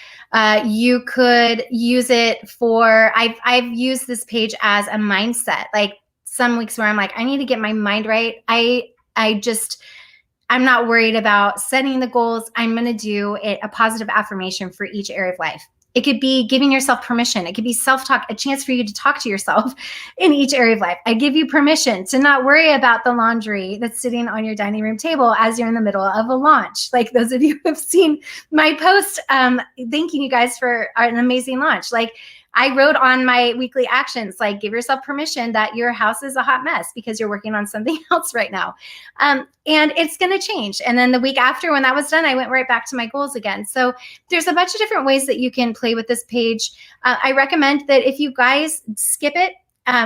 Speaker 1: You could use it for, I've used this page as a mindset. Like some weeks where I'm like, I need to get my mind right. I'm not worried about setting the goals. I'm going to do a positive affirmation for each area of life. It could be giving yourself permission. It could be self-talk, a chance for you to talk to yourself in each area of life. I give you permission to not worry about the laundry that's sitting on your dining room table as you're in the middle of a launch. Like those of you who have seen my post, thanking you guys for an amazing launch. Like I wrote on my weekly actions, like give yourself permission that your house is a hot mess because you're working on something else right now. And it's going to change. And then the week after, when that was done, I went right back to my goals again. So there's a bunch of different ways that you can play with this page. I recommend that if you guys skip it,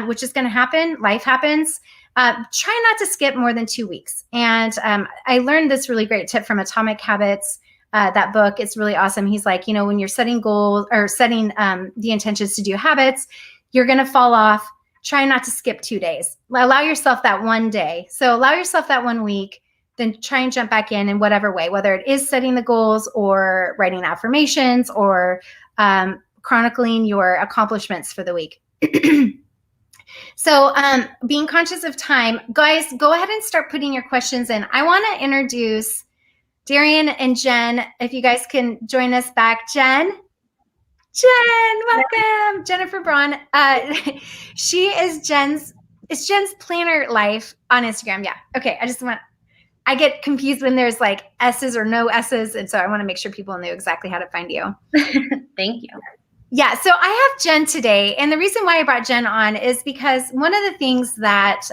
Speaker 1: which is going to happen, life happens, try not to skip more than 2 weeks. And I learned this really great tip from Atomic Habits. That book, it's really awesome. He's like, when you're setting goals or setting the intentions to do habits, you're going to fall off. Try not to skip 2 days. Allow yourself that one day. So allow yourself that 1 week, then try and jump back in whatever way, whether it is setting the goals or writing affirmations or chronicling your accomplishments for the week. So being conscious of time, guys, go ahead and start putting your questions in. I want to introduce Darian and Jen, if you guys can join us back. Jen, welcome. Jennifer Braun. She is Jen's planner life on Instagram. Yeah. Okay. I get confused when there's like S's or no S's. And so I want to make sure people know exactly how to find you.
Speaker 3: Thank you.
Speaker 1: Yeah. So I have Jen today. And the reason why I brought Jen on is because one of the things that,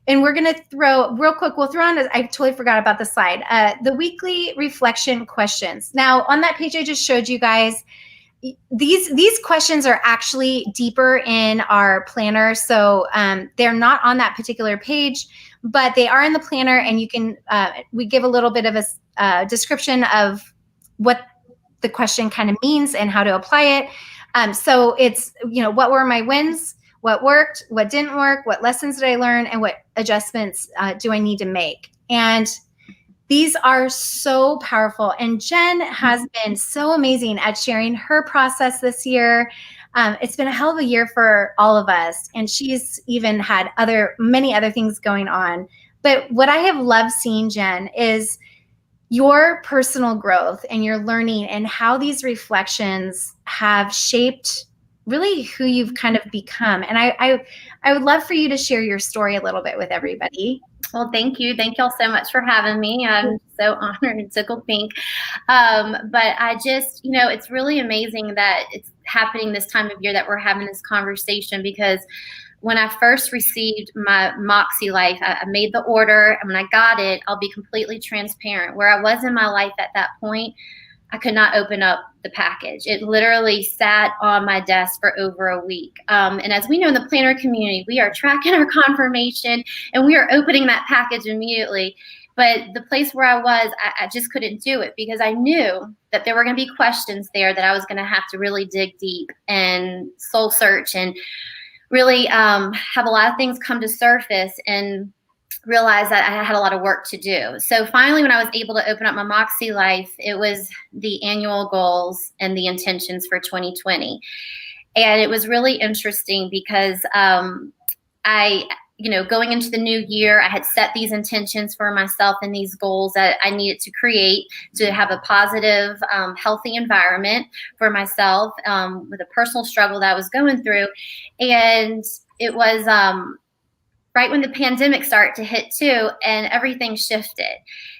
Speaker 1: and we're going to throw real quick, we'll throw on, I totally forgot about the slide, the weekly reflection questions. Now on that page I just showed you guys, these questions are actually deeper in our planner. So they're not on that particular page, but they are in the planner, and you can, we give a little bit of a description of what the question kind of means and how to apply it. So it's, what were my wins? What worked, what didn't work, what lessons did I learn, and what adjustments do I need to make? And these are so powerful. And Jen has been so amazing at sharing her process this year. It's been a hell of a year for all of us. And she's even had many other things going on. But what I have loved seeing, Jen, is your personal growth and your learning and how these reflections have shaped really who you've kind of become. And I would love for you to share your story a little bit with everybody.
Speaker 3: Well, thank you. Thank y'all so much for having me. I'm so honored and tickled pink. But I just, it's really amazing that it's happening this time of year that we're having this conversation, because when I first received my Makselife, I made the order, and when I got it, I'll be completely transparent. Where I was in my life at that point, I could not open up the package. It literally sat on my desk for over a week. And as we know in the planner community, we are tracking our confirmation and we are opening that package immediately. But the place where I was, I just couldn't do it, because I knew that there were going to be questions there that I was going to have to really dig deep and soul search and really have a lot of things come to surface and realized that I had a lot of work to do. So finally, when I was able to open up my Makselife, it was the annual goals and the intentions for 2020. And it was really interesting because going into the new year, I had set these intentions for myself and these goals that I needed to create to have a positive, healthy environment for myself with a personal struggle that I was going through. And it was right when the pandemic started to hit too, and everything shifted.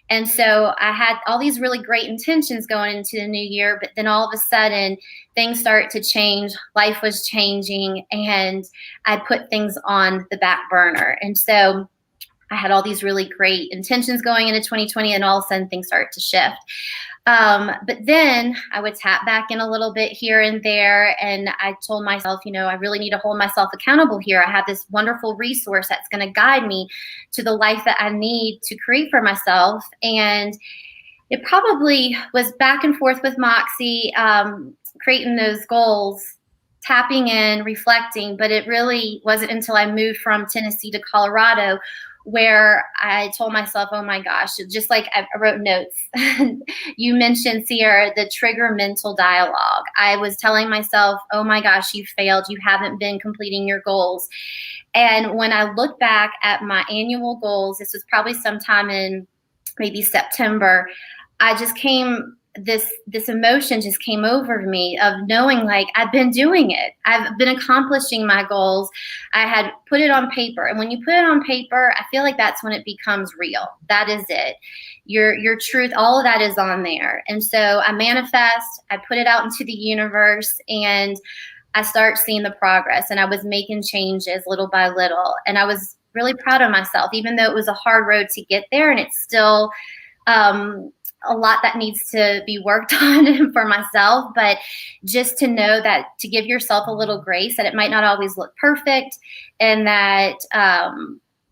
Speaker 3: And so I had all these really great intentions going into the new year, but then all of a sudden things started to change. Life was changing, and I put things on the back burner. And so I had all these really great intentions going into 2020, and all of a sudden things started to shift. But then I would tap back in a little bit here and there. And I told myself, I really need to hold myself accountable here. I have this wonderful resource that's going to guide me to the life that I need to create for myself. And it probably was back and forth with Moxie, creating those goals, tapping in, reflecting. But it really wasn't until I moved from Tennessee to Colorado where I told myself, oh my gosh, just like I wrote notes. You mentioned, Sierra, the trigger mental dialogue. I was telling myself, oh my gosh, you failed. You haven't been completing your goals. And when I look back at my annual goals, this was probably sometime in maybe September, this emotion just came over me of knowing like I've been doing it. I've been accomplishing my goals. I had put it on paper. And when you put it on paper, I feel like that's when it becomes real. That is it. Your truth, all of that is on there. And so I manifest, I put it out into the universe, and I start seeing the progress, and I was making changes little by little. And I was really proud of myself, even though it was a hard road to get there, and it's still a lot that needs to be worked on for myself. But just to know that, to give yourself a little grace, that it might not always look perfect, and that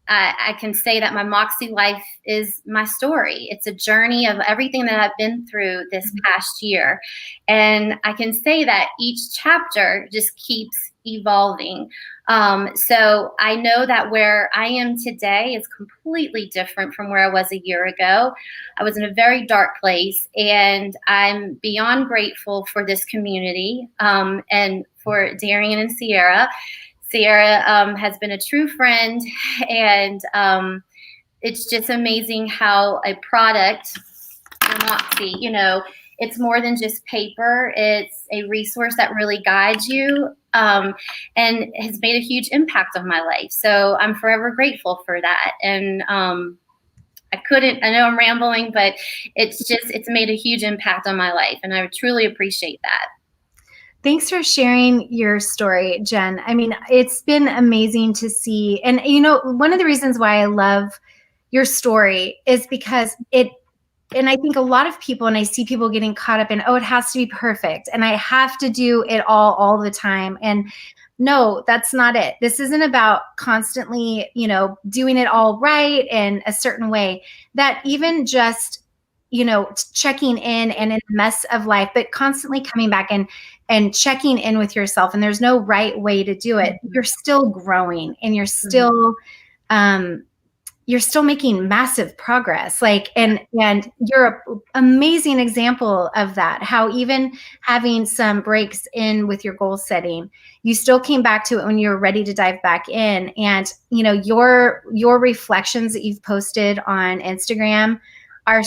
Speaker 3: I can say that my Moxie life is my story. It's a journey of everything that I've been through this past year. And I can say that each chapter just keeps evolving. So I know that where I am today is completely different from where I was a year ago. I was in a very dark place, and I'm beyond grateful for this community and for Darian and Sierra. Sierra has been a true friend, and it's just amazing how a product, Moxie, it's more than just paper. It's a resource that really guides you and has made a huge impact on my life. So I'm forever grateful for that. And I know I'm rambling, but it's made a huge impact on my life, and I truly appreciate that.
Speaker 1: Thanks for sharing your story, Jen. I mean, it's been amazing to see. And, one of the reasons why I love your story is because and I think a lot of people, and I see people getting caught up in, oh, it has to be perfect, and I have to do it all the time. And no, that's not it. This isn't about constantly, doing it all right in a certain way. That even just, checking in and in the mess of life, but constantly coming back and checking in with yourself. And there's no right way to do it. You're still growing, and you're still, you're still making massive progress. And you're an amazing example of that. How even having some breaks in with your goal setting, you still came back to it when you were ready to dive back in. And, your reflections that you've posted on Instagram are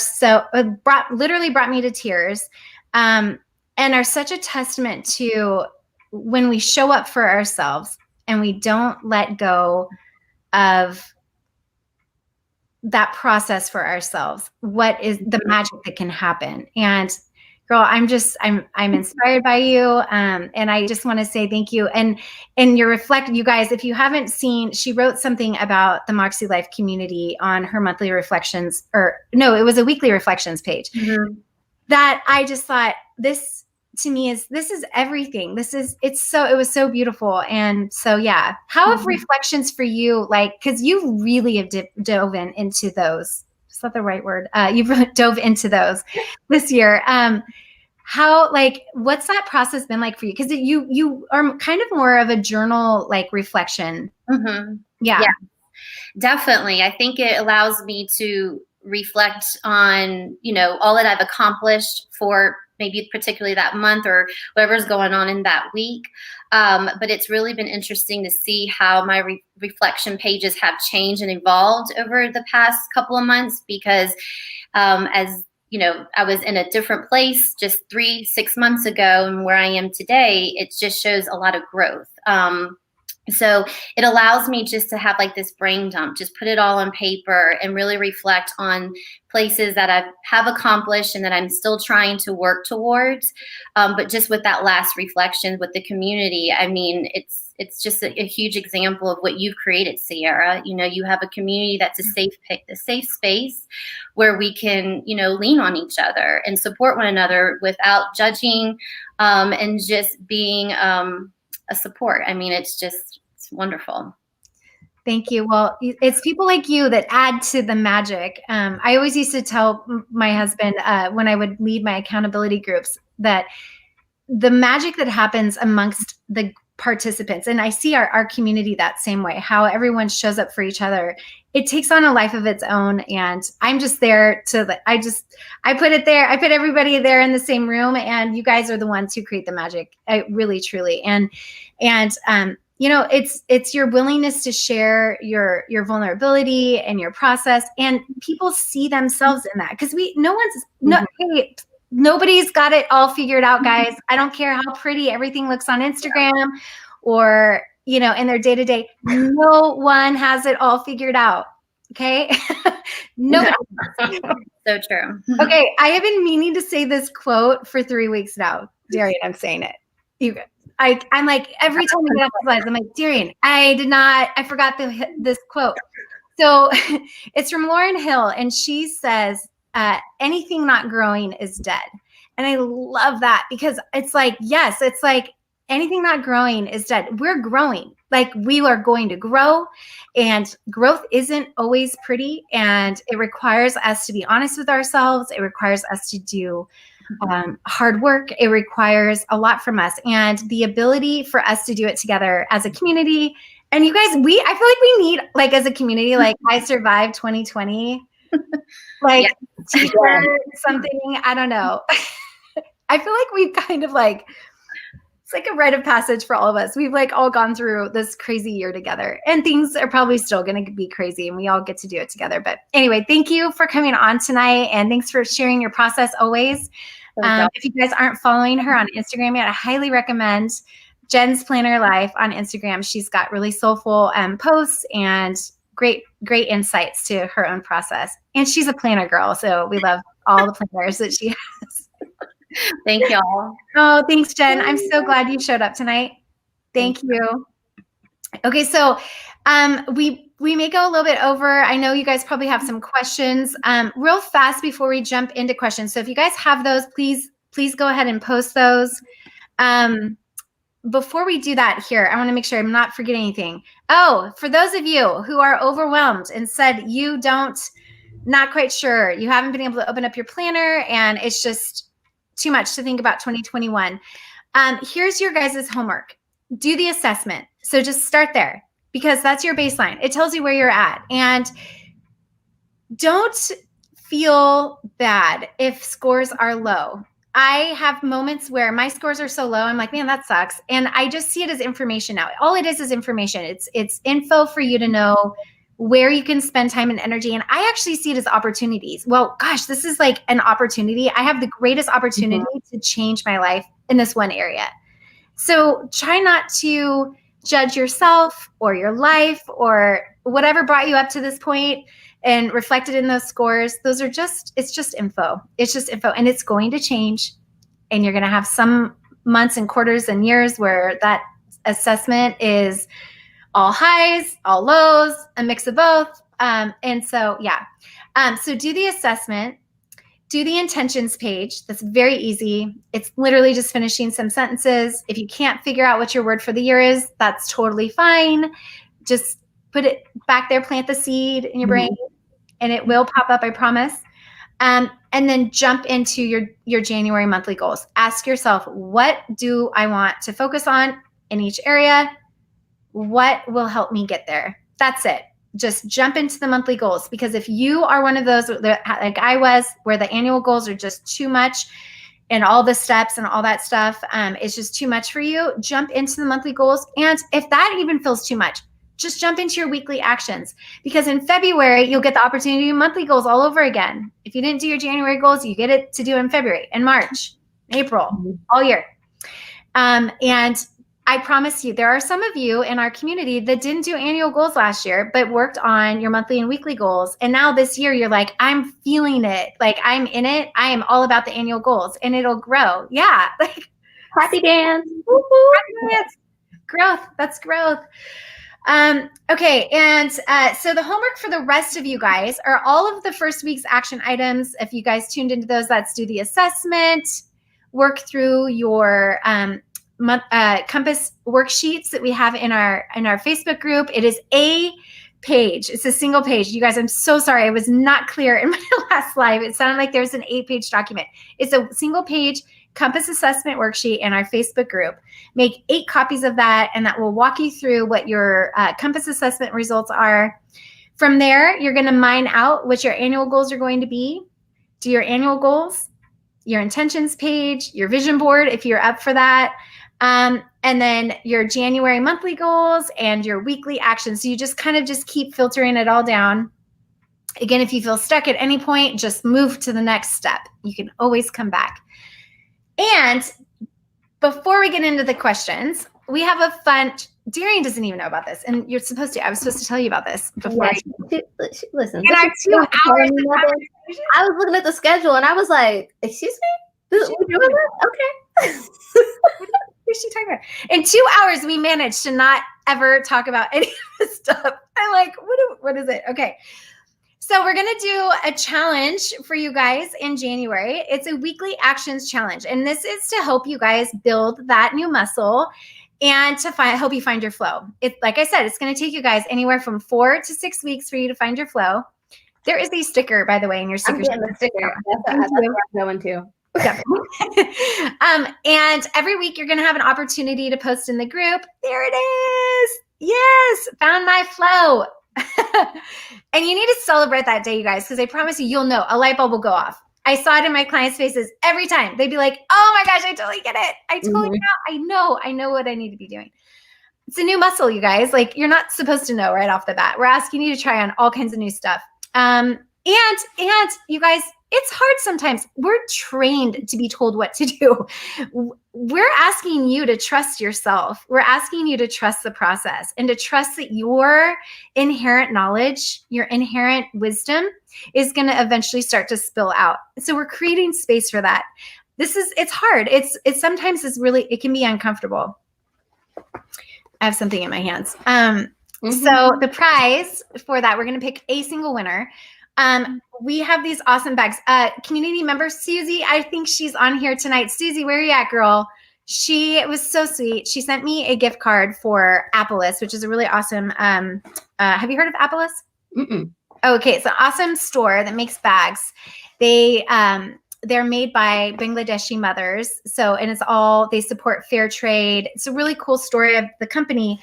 Speaker 1: literally brought me to tears, and are such a testament to when we show up for ourselves and we don't let go of that process for ourselves, what is the magic that can happen. And girl, I'm inspired by you. And I just want to say thank you. And you guys, if you haven't seen, she wrote something about the Makselife community on her monthly reflections, it was a weekly reflections page, that I just thought, this to me this is everything. It was so beautiful. And so, yeah. How have reflections for you, cause you really have dove into those. Is that the right word? You've dove into those this year. How, what's that process been like for you? Cause you are kind of more of a journal, reflection.
Speaker 3: Yeah, definitely. I think it allows me to reflect on, all that I've accomplished for maybe particularly that month or whatever's going on in that week. But it's really been interesting to see how my reflection pages have changed and evolved over the past couple of months, because as I was in a different place just 6 months ago, and where I am today, it just shows a lot of growth. So it allows me just to have like this brain dump, just put it all on paper and really reflect on places that I have accomplished and that I'm still trying to work towards. But just with that last reflection with the community, I mean, it's just a huge example of what you've created, Sierra. You have a community that's a safe space where we can, lean on each other and support one another without judging, and just being a support. I mean, it's wonderful.
Speaker 1: Thank you. Well, it's people like you that add to the magic. I always used to tell my husband when I would lead my accountability groups that the magic that happens amongst the participants, and I see our community that same way, how everyone shows up for each other. It takes on a life of its own. And I'm just there I put it there. I put everybody there in the same room, and you guys are the ones who create the magic. Really, truly. And it's your willingness to share your vulnerability and your process, and people see themselves in that, because hey, nobody's got it all figured out, guys. I don't care how pretty everything looks on Instagram or, in their day-to-day. No one has it all figured out. Okay. Nobody.
Speaker 3: So true.
Speaker 1: Okay. I have been meaning to say this quote for 3 weeks now. Darian, I'm saying it. I'm like, every time we get off the slides, I'm like, Darian, I forgot this quote. So it's from Lauryn Hill, and she says, anything not growing is dead. And I love that, because it's like, yes, it's like anything not growing is dead. We're growing. Like, we are going to grow, and growth isn't always pretty. And it requires us to be honest with ourselves. It requires us to do hard work. It requires a lot from us, and the ability for us to do it together as a community. And you guys, I feel like we need, like, as a community, like, I survived 2020, like, t-shirt, something, I don't know. I feel like we've kind of like, it's like a rite of passage for all of us. We've like all gone through this crazy year together, and things are probably still going to be crazy, and we all get to do it together. But anyway, thank you for coming on tonight, and thanks for sharing your process always. If you guys aren't following her on Instagram yet, I highly recommend Jen's Planner Life on Instagram. She's got really soulful posts and great insights to her own process. And she's a planner girl, so we love all the planners that she has.
Speaker 3: Thank y'all.
Speaker 1: Oh, thanks, Jen. I'm so glad you showed up tonight. Thank you. Okay, so we may go a little bit over. I know you guys probably have some questions. Real fast before we jump into questions. So if you guys have those, please go ahead and post those. Before we do that here, I want to make sure I'm not forgetting anything. Oh, for those of you who are overwhelmed and said not quite sure, you haven't been able to open up your planner, and it's just too much to think about 2021. Here's your guys' homework. Do the assessment. So just start there, because that's your baseline. It tells you where you're at. And don't feel bad if scores are low. I have moments where my scores are so low, I'm like, man, that sucks. And I just see it as information now. All it is information. It's info for you to know where you can spend time and energy. And I actually see it as opportunities. Well, gosh, this is like an opportunity. I have the greatest opportunity to change my life in this one area. So try not to judge yourself or your life or whatever brought you up to this point and reflected in those scores. It's just info. It's just info, and it's going to change. And you're going to have some months and quarters and years where that assessment is all highs, all lows, a mix of both. And so, yeah. So do the assessment, do the intentions page. That's very easy. It's literally just finishing some sentences. If you can't figure out what your word for the year is, that's totally fine. Just put it back there, plant the seed in your brain, and it will pop up, I promise. And then jump into your January monthly goals. Ask yourself, what do I want to focus on in each area? What will help me get there? That's it. just jump into the monthly goals, because if you are one of those that, like I was, where the annual goals are just too much and all the steps and all that stuff is just too much for you, jump into the monthly goals. And if that even feels too much, just jump into your weekly actions, because in February, you'll get the opportunity to do monthly goals all over again. If you didn't do your January goals, you get it to do in February and March, April, all year. And I promise you, there are some of you in our community that didn't do annual goals last year, but worked on your monthly and weekly goals. And now this year, you're like, I'm feeling it. Like, I'm in it. I am all about the annual goals, and it'll grow. Yeah. Like,
Speaker 2: happy dance.
Speaker 1: Happy dance. Growth. That's growth. Okay. And so the homework for the rest of you guys are all of the first week's action items. If you guys tuned into those, let's do the assessment, work through your Compass worksheets that we have in our Facebook group. It is a page. It's a single page. You guys, I'm so sorry. I was not clear in my last live. It sounded like there's an 8-page document. It's a single page Compass assessment worksheet in our Facebook group. Make 8 copies of that, and that will walk you through what your Compass assessment results are. From there, you're going to mine out what your annual goals are going to be. Do your annual goals, your intentions page, your vision board, if you're up for that. And then your January monthly goals and your weekly actions. So you just kind of just keep filtering it all down. Again, if you feel stuck at any point, just move to the next step. You can always come back. And before we get into the questions, we have a fun, Darian doesn't even know about this, and you're supposed to, I was supposed to tell you about this before.
Speaker 2: Yeah, listen.
Speaker 1: In our 2 hours of
Speaker 2: conversation, I was looking at the schedule and I was like, excuse me? We're doing this? Okay.
Speaker 1: What is she talking about? In 2 hours, we managed to not ever talk about any of this stuff. I'm like, what is it? Okay. So we're going to do a challenge for you guys in January. It's a weekly actions challenge. And this is to help you guys build that new muscle and to help you find your flow. Like I said, it's going to take you guys anywhere from 4 to 6 weeks for you to find your flow. There is a sticker, by the way, in your sticker.
Speaker 2: That's where I'm going to.
Speaker 1: And every week you're going to have an opportunity to post in the group. There it is. Yes. Found my flow. And you need to celebrate that day, you guys, because I promise you, you'll know a light bulb will go off. I saw it in my clients' faces every time. They'd be like, oh my gosh, I totally get it. I totally know. I know what I need to be doing. It's a new muscle, you guys. Like, you're not supposed to know right off the bat. We're asking you to try on all kinds of new stuff. And you guys, it's hard sometimes. We're trained to be told what to do. We're asking you to trust yourself. We're asking you to trust the process and to trust that your inherent knowledge, your inherent wisdom is going to eventually start to spill out. So we're creating space for that. It's hard. It's sometimes it can be uncomfortable. I have something in my hands. So the prize for that, we're going to pick a single winner. We have these awesome bags. Community member Susie, I think she's on here tonight. Susie, where are you at, girl? She was so sweet. She sent me a gift card for Apollos, which is a really awesome. Have you heard of Apollos?
Speaker 2: Mm-mm.
Speaker 1: Okay, it's an awesome store that makes bags. They're made by Bangladeshi mothers. And they support fair trade. It's a really cool story of the company.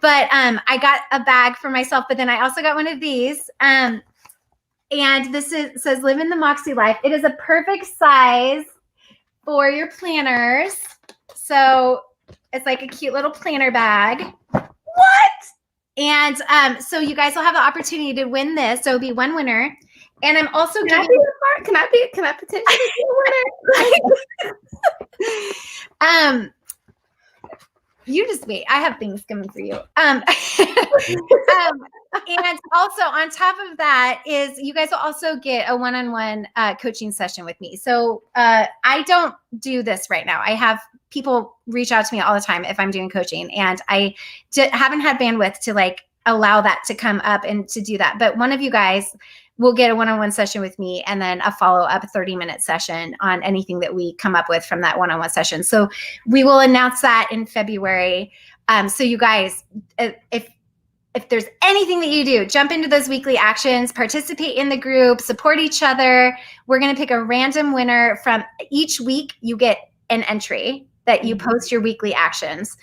Speaker 1: But I got a bag for myself, but then I also got one of these. And this says live in the Moxie life. It is a perfect size for your planners. So it's like a cute little planner bag. What? And so you guys will have the opportunity to win this. So it'll be one winner. And I'm also
Speaker 2: Can I potentially be a winner?
Speaker 1: You just wait. I have things coming for you. And also on top of that is you guys will also get a one-on-one coaching session with me. So I don't do this right now. I have people reach out to me all the time if I'm doing coaching, and I haven't had bandwidth to allow that to come up and to do that. But one of you guys will get a one-on-one session with me and then a follow-up 30-minute session on anything that we come up with from that one-on-one session. So we will announce that in February. So you guys, if there's anything that you do, jump into those weekly actions, participate in the group, support each other. We're going to pick a random winner from each week. You get an entry that you post your weekly actions.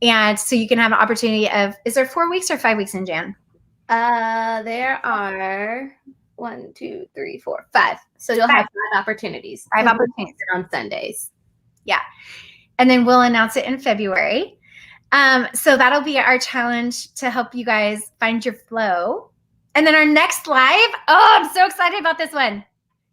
Speaker 1: And so you can have an opportunity of, is there 4 weeks or 5 weeks in Jan?
Speaker 2: There are 1, 2, 3, 4, 5. So you'll have 5 opportunities.
Speaker 1: 5 opportunities
Speaker 2: on Sundays.
Speaker 1: Yeah. And then we'll announce it in February. So that'll be our challenge to help you guys find your flow. And then our next live, I'm so excited about this one.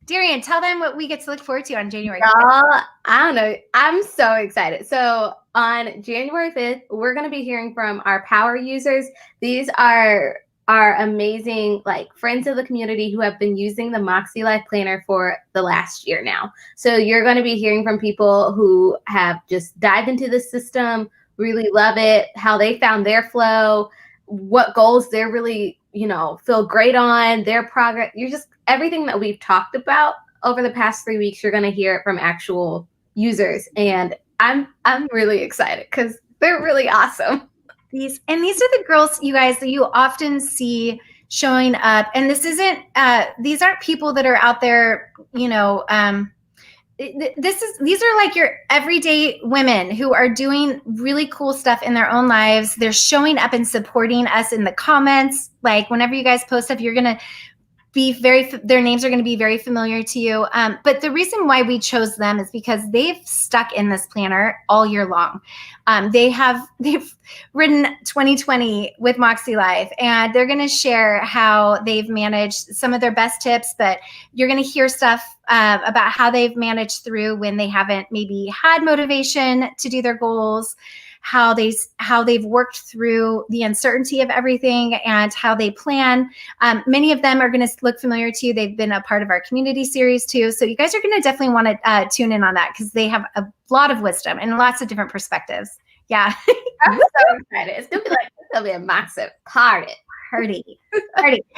Speaker 1: Darian, tell them what we get to look forward to on January 5th.
Speaker 2: Y'all, I don't know. I'm so excited. So on January 5th, we're going to be hearing from our power users. These are our amazing friends of the community who have been using the Makselife Planner for the last year now. So you're going to be hearing from people who have just dived into the system, really love it, how they found their flow, what goals they're really, feel great on, their progress. You're just everything that we've talked about over the past 3 weeks, you're going to hear it from actual users. And I'm really excited because they're really awesome.
Speaker 1: These are the girls, you guys, that you often see showing up. And this isn't, these aren't people that are out there, these are like your everyday women who are doing really cool stuff in their own lives. They're showing up and supporting us in the comments. Like whenever you guys post stuff, you're going to be their names are going to be very familiar to you. But the reason why we chose them is because they've stuck in this planner all year long. They've written 2020 with Makselife, and they're going to share how they've managed some of their best tips, but you're going to hear stuff about how they've managed through when they haven't maybe had motivation to do their goals, how they've worked through the uncertainty of everything and how they plan. Many of them are going to look familiar to you. They've been a part of our community series too. So you guys are going to definitely want to tune in on that because they have a lot of wisdom and lots of different perspectives. Yeah.
Speaker 2: I'm so excited. It's going to be a massive party.
Speaker 1: And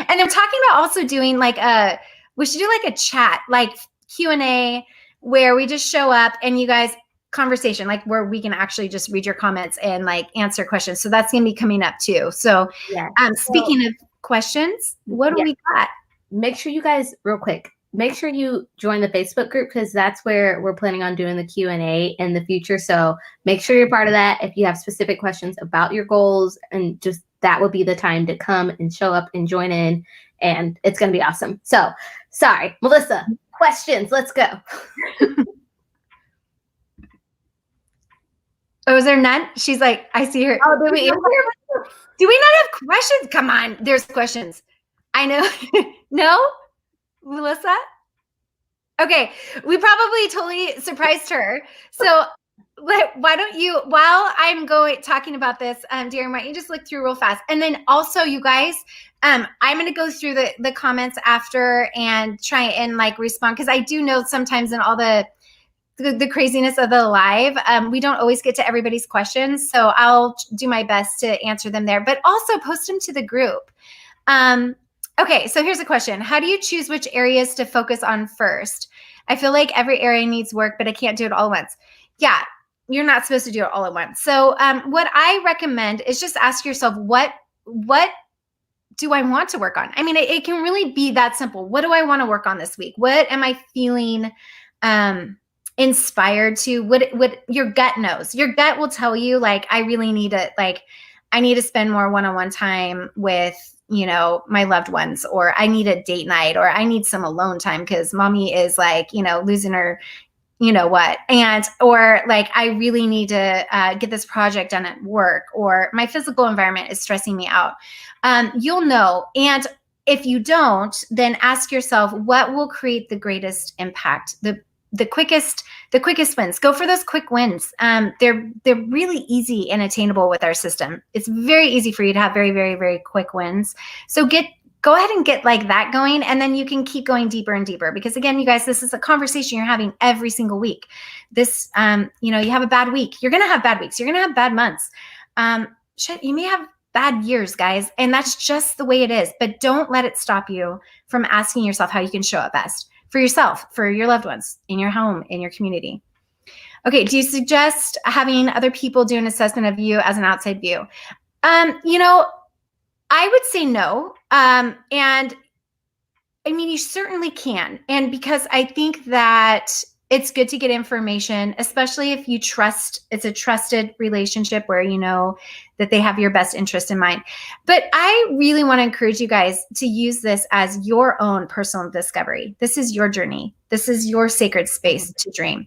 Speaker 1: they're talking about also doing we should do a chat, Q&A where we just show up and you guys conversation, where we can actually just read your comments and answer questions. So that's going to be coming up too. So speaking of questions, what do we got?
Speaker 2: Make sure you guys, real quick, make sure you join the Facebook group because that's where we're planning on doing the Q&A in the future. So make sure you're part of that. If you have specific questions about your goals, and just that would be the time to come and show up and join in, and it's going to be awesome. So sorry, Melissa, questions, let's go.
Speaker 1: Oh, is there none? She's like, I see her.
Speaker 2: Oh, do we
Speaker 1: not have questions? Come on, there's questions. I know. No? Melissa? Okay, we probably totally surprised her. So why don't you, while I'm talking about this, Darren, why don't you just look through real fast? And then also, you guys, I'm going to go through the comments after and try and respond, because I do know sometimes in all the craziness of the live, we don't always get to everybody's questions. So I'll do my best to answer them there, but also post them to the group. Okay, so here's a question. How do you choose which areas to focus on first? I feel like every area needs work, but I can't do it all at once. Yeah, you're not supposed to do it all at once. So what I recommend is just ask yourself, what do I want to work on? I mean, it can really be that simple. What do I want to work on this week? What am I feeling inspired to? What your gut knows. Your gut will tell you, I really need to, I need to spend more one-on-one time with, my loved ones, or I need a date night, or I need some alone time because mommy is losing her, what, or I really need to get this project done at work, or my physical environment is stressing me out. You'll know. And if you don't, then ask yourself, what will create the greatest impact? The quickest wins. Go for those quick wins. They're really easy and attainable with our system. It's very easy for you to have very, very, very quick wins. So go ahead and get that going, and then you can keep going deeper and deeper. Because again, you guys, this is a conversation you're having every single week. This, you have a bad week. You're gonna have bad weeks. You're gonna have bad months. You may have bad years, guys, and that's just the way it is. But don't let it stop you from asking yourself how you can show up best for yourself, for your loved ones, in your home, in your community. Okay, do you suggest having other people do an assessment of you as an outside view? I would say no. And I mean, you certainly can. And because I think that It's good to get information, especially if you trust, it's a trusted relationship where you know that they have your best interest in mind. But I really want to encourage you guys to use this as your own personal discovery. This is your journey. This is your sacred space to dream.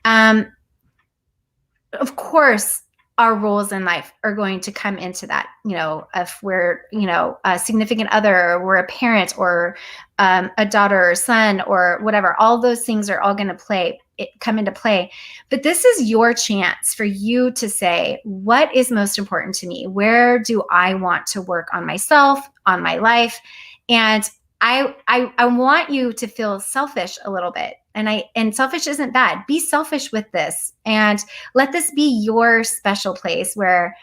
Speaker 1: Of course, our roles in life are going to come into that. You know, if we're, you know, a significant other, or we're a parent, or a daughter or son, or whatever, all those things are all going to come into play. But this is your chance for you to say, what is most important to me? Where do I want to work on myself, on my life? And I want you to feel selfish a little bit. And selfish isn't bad. Be selfish with this, and let this be your special place where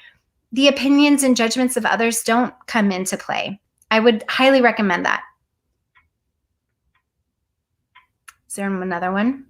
Speaker 1: the opinions and judgments of others don't come into play. I would highly recommend that. Is there another one?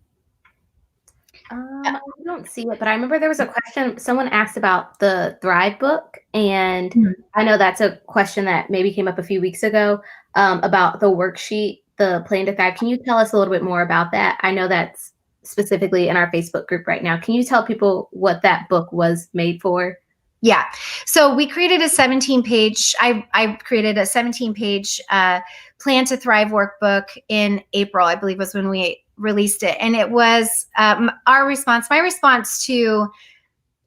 Speaker 2: I don't see it, but I remember there was a question someone asked about the Thrive book, and I know that's a question that maybe came up a few weeks ago, about the worksheet, the Plan to Thrive. Can you tell us a little bit more about that? I know that's specifically in our Facebook group right now. Can you tell people what that book was made for?
Speaker 1: Yeah. So we created a 17-page, I created a 17-page Plan to Thrive workbook in April, I believe was when we released it. And it was my response to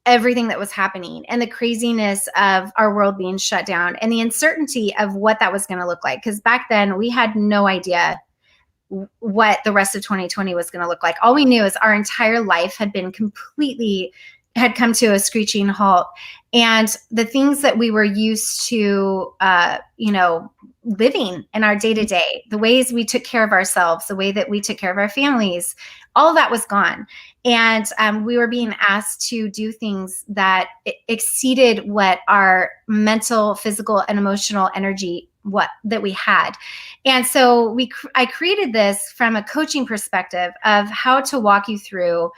Speaker 1: everything that was happening and the craziness of our world being shut down and the uncertainty of what that was going to look like. Because back then we had no idea what the rest of 2020 was going to look like. All we knew is our entire life had come to a screeching halt. And the things that we were used to, living in our day-to-day, the ways we took care of ourselves, the way that we took care of our families, all that was gone. And we were being asked to do things that exceeded what our mental, physical, and emotional energy that we had. And so I created this from a coaching perspective of how to walk you through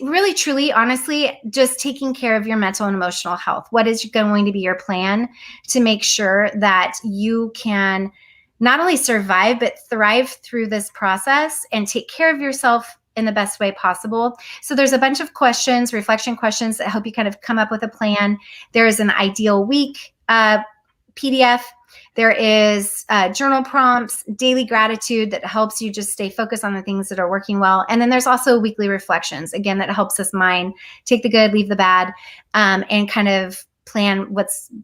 Speaker 1: really, truly, honestly, just taking care of your mental and emotional health. What is going to be your plan to make sure that you can not only survive, but thrive through this process and take care of yourself in the best way possible? So there's a bunch of questions, reflection questions that help you kind of come up with a plan. There is an ideal week PDF. There is journal prompts, daily gratitude that helps you just stay focused on the things that are working well. And then there's also weekly reflections, again, that helps us take the good, leave the bad, and kind of plan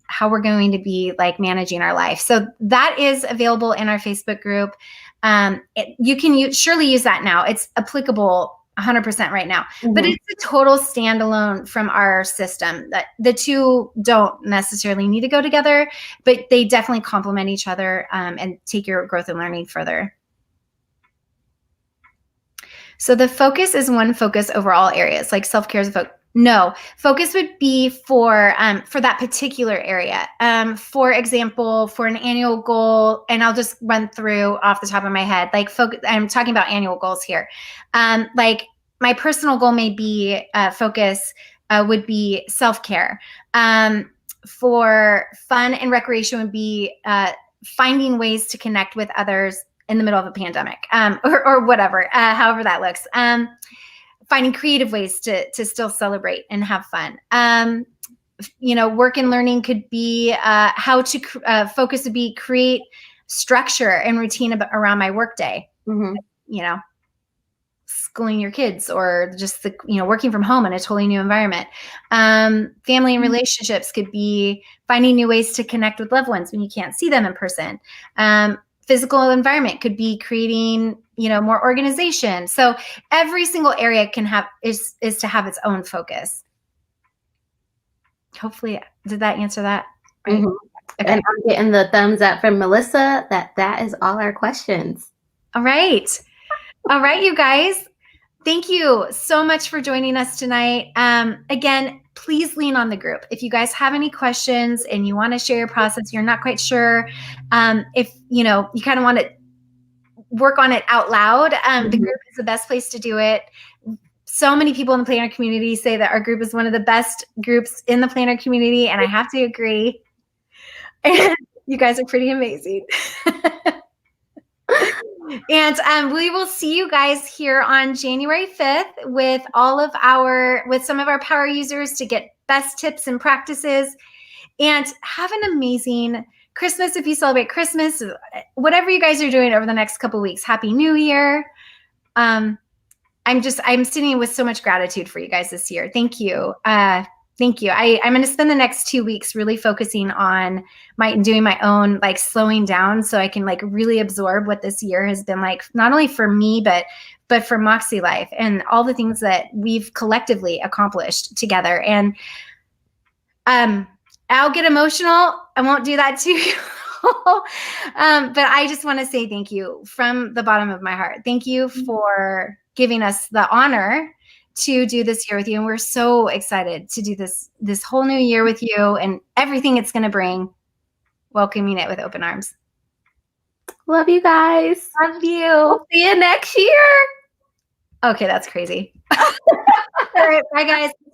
Speaker 1: how we're going to be like managing our life. So that is available in our Facebook group. You can surely use that now. It's applicable 100% right now, but it's a total standalone from our system. That the two don't necessarily need to go together, but they definitely complement each other and take your growth and learning further. So the focus is one focus over all areas, like self-care is a focus. No, focus would be for that particular area. For example, for an annual goal, and I'll just run through off the top of my head, like I'm talking about annual goals here. Like my personal goal may be focus would be self-care. For fun and recreation would be finding ways to connect with others in the middle of a pandemic, or whatever, however that looks. Finding creative ways to still celebrate and have fun. Work and learning could be how to focus would be create structure and routine around my workday. Schooling your kids, or just working from home in a totally new environment. Family and relationships could be finding new ways to connect with loved ones when you can't see them in person. Physical environment could be creating, more organization. So every single area is to have its own focus. Hopefully, did that answer that? Right?
Speaker 2: Okay. And I'm getting the thumbs up from Melissa that is all our questions.
Speaker 1: All right, you guys. Thank you so much for joining us tonight. Again, please lean on the group. If you guys have any questions and you want to share your process, you're not quite sure, if you kind of want to work on it out loud, the group is the best place to do it. So many people in the planner community say that our group is one of the best groups in the planner community, and I have to agree. You guys are pretty amazing. And we will see you guys here on January 5th with some of our power users to get best tips and practices. And have an amazing Christmas if you celebrate Christmas, whatever you guys are doing over the next couple weeks. Happy New Year. I'm sitting with so much gratitude for you guys this year. Thank you. Thank you. I'm going to spend the next 2 weeks really focusing on doing my own, like slowing down so I can like really absorb what this year has been like, not only for me, but for Makselife and all the things that we've collectively accomplished together. And I'll get emotional. I won't do that to you. But I just want to say thank you from the bottom of my heart. Thank you for giving us the honor to do this year with you. And we're so excited to do this whole new year with you and everything it's going to bring, welcoming it with open arms.
Speaker 2: Love you guys.
Speaker 1: Love you.
Speaker 2: We'll see you next year.
Speaker 1: Okay, that's crazy. All right, bye guys.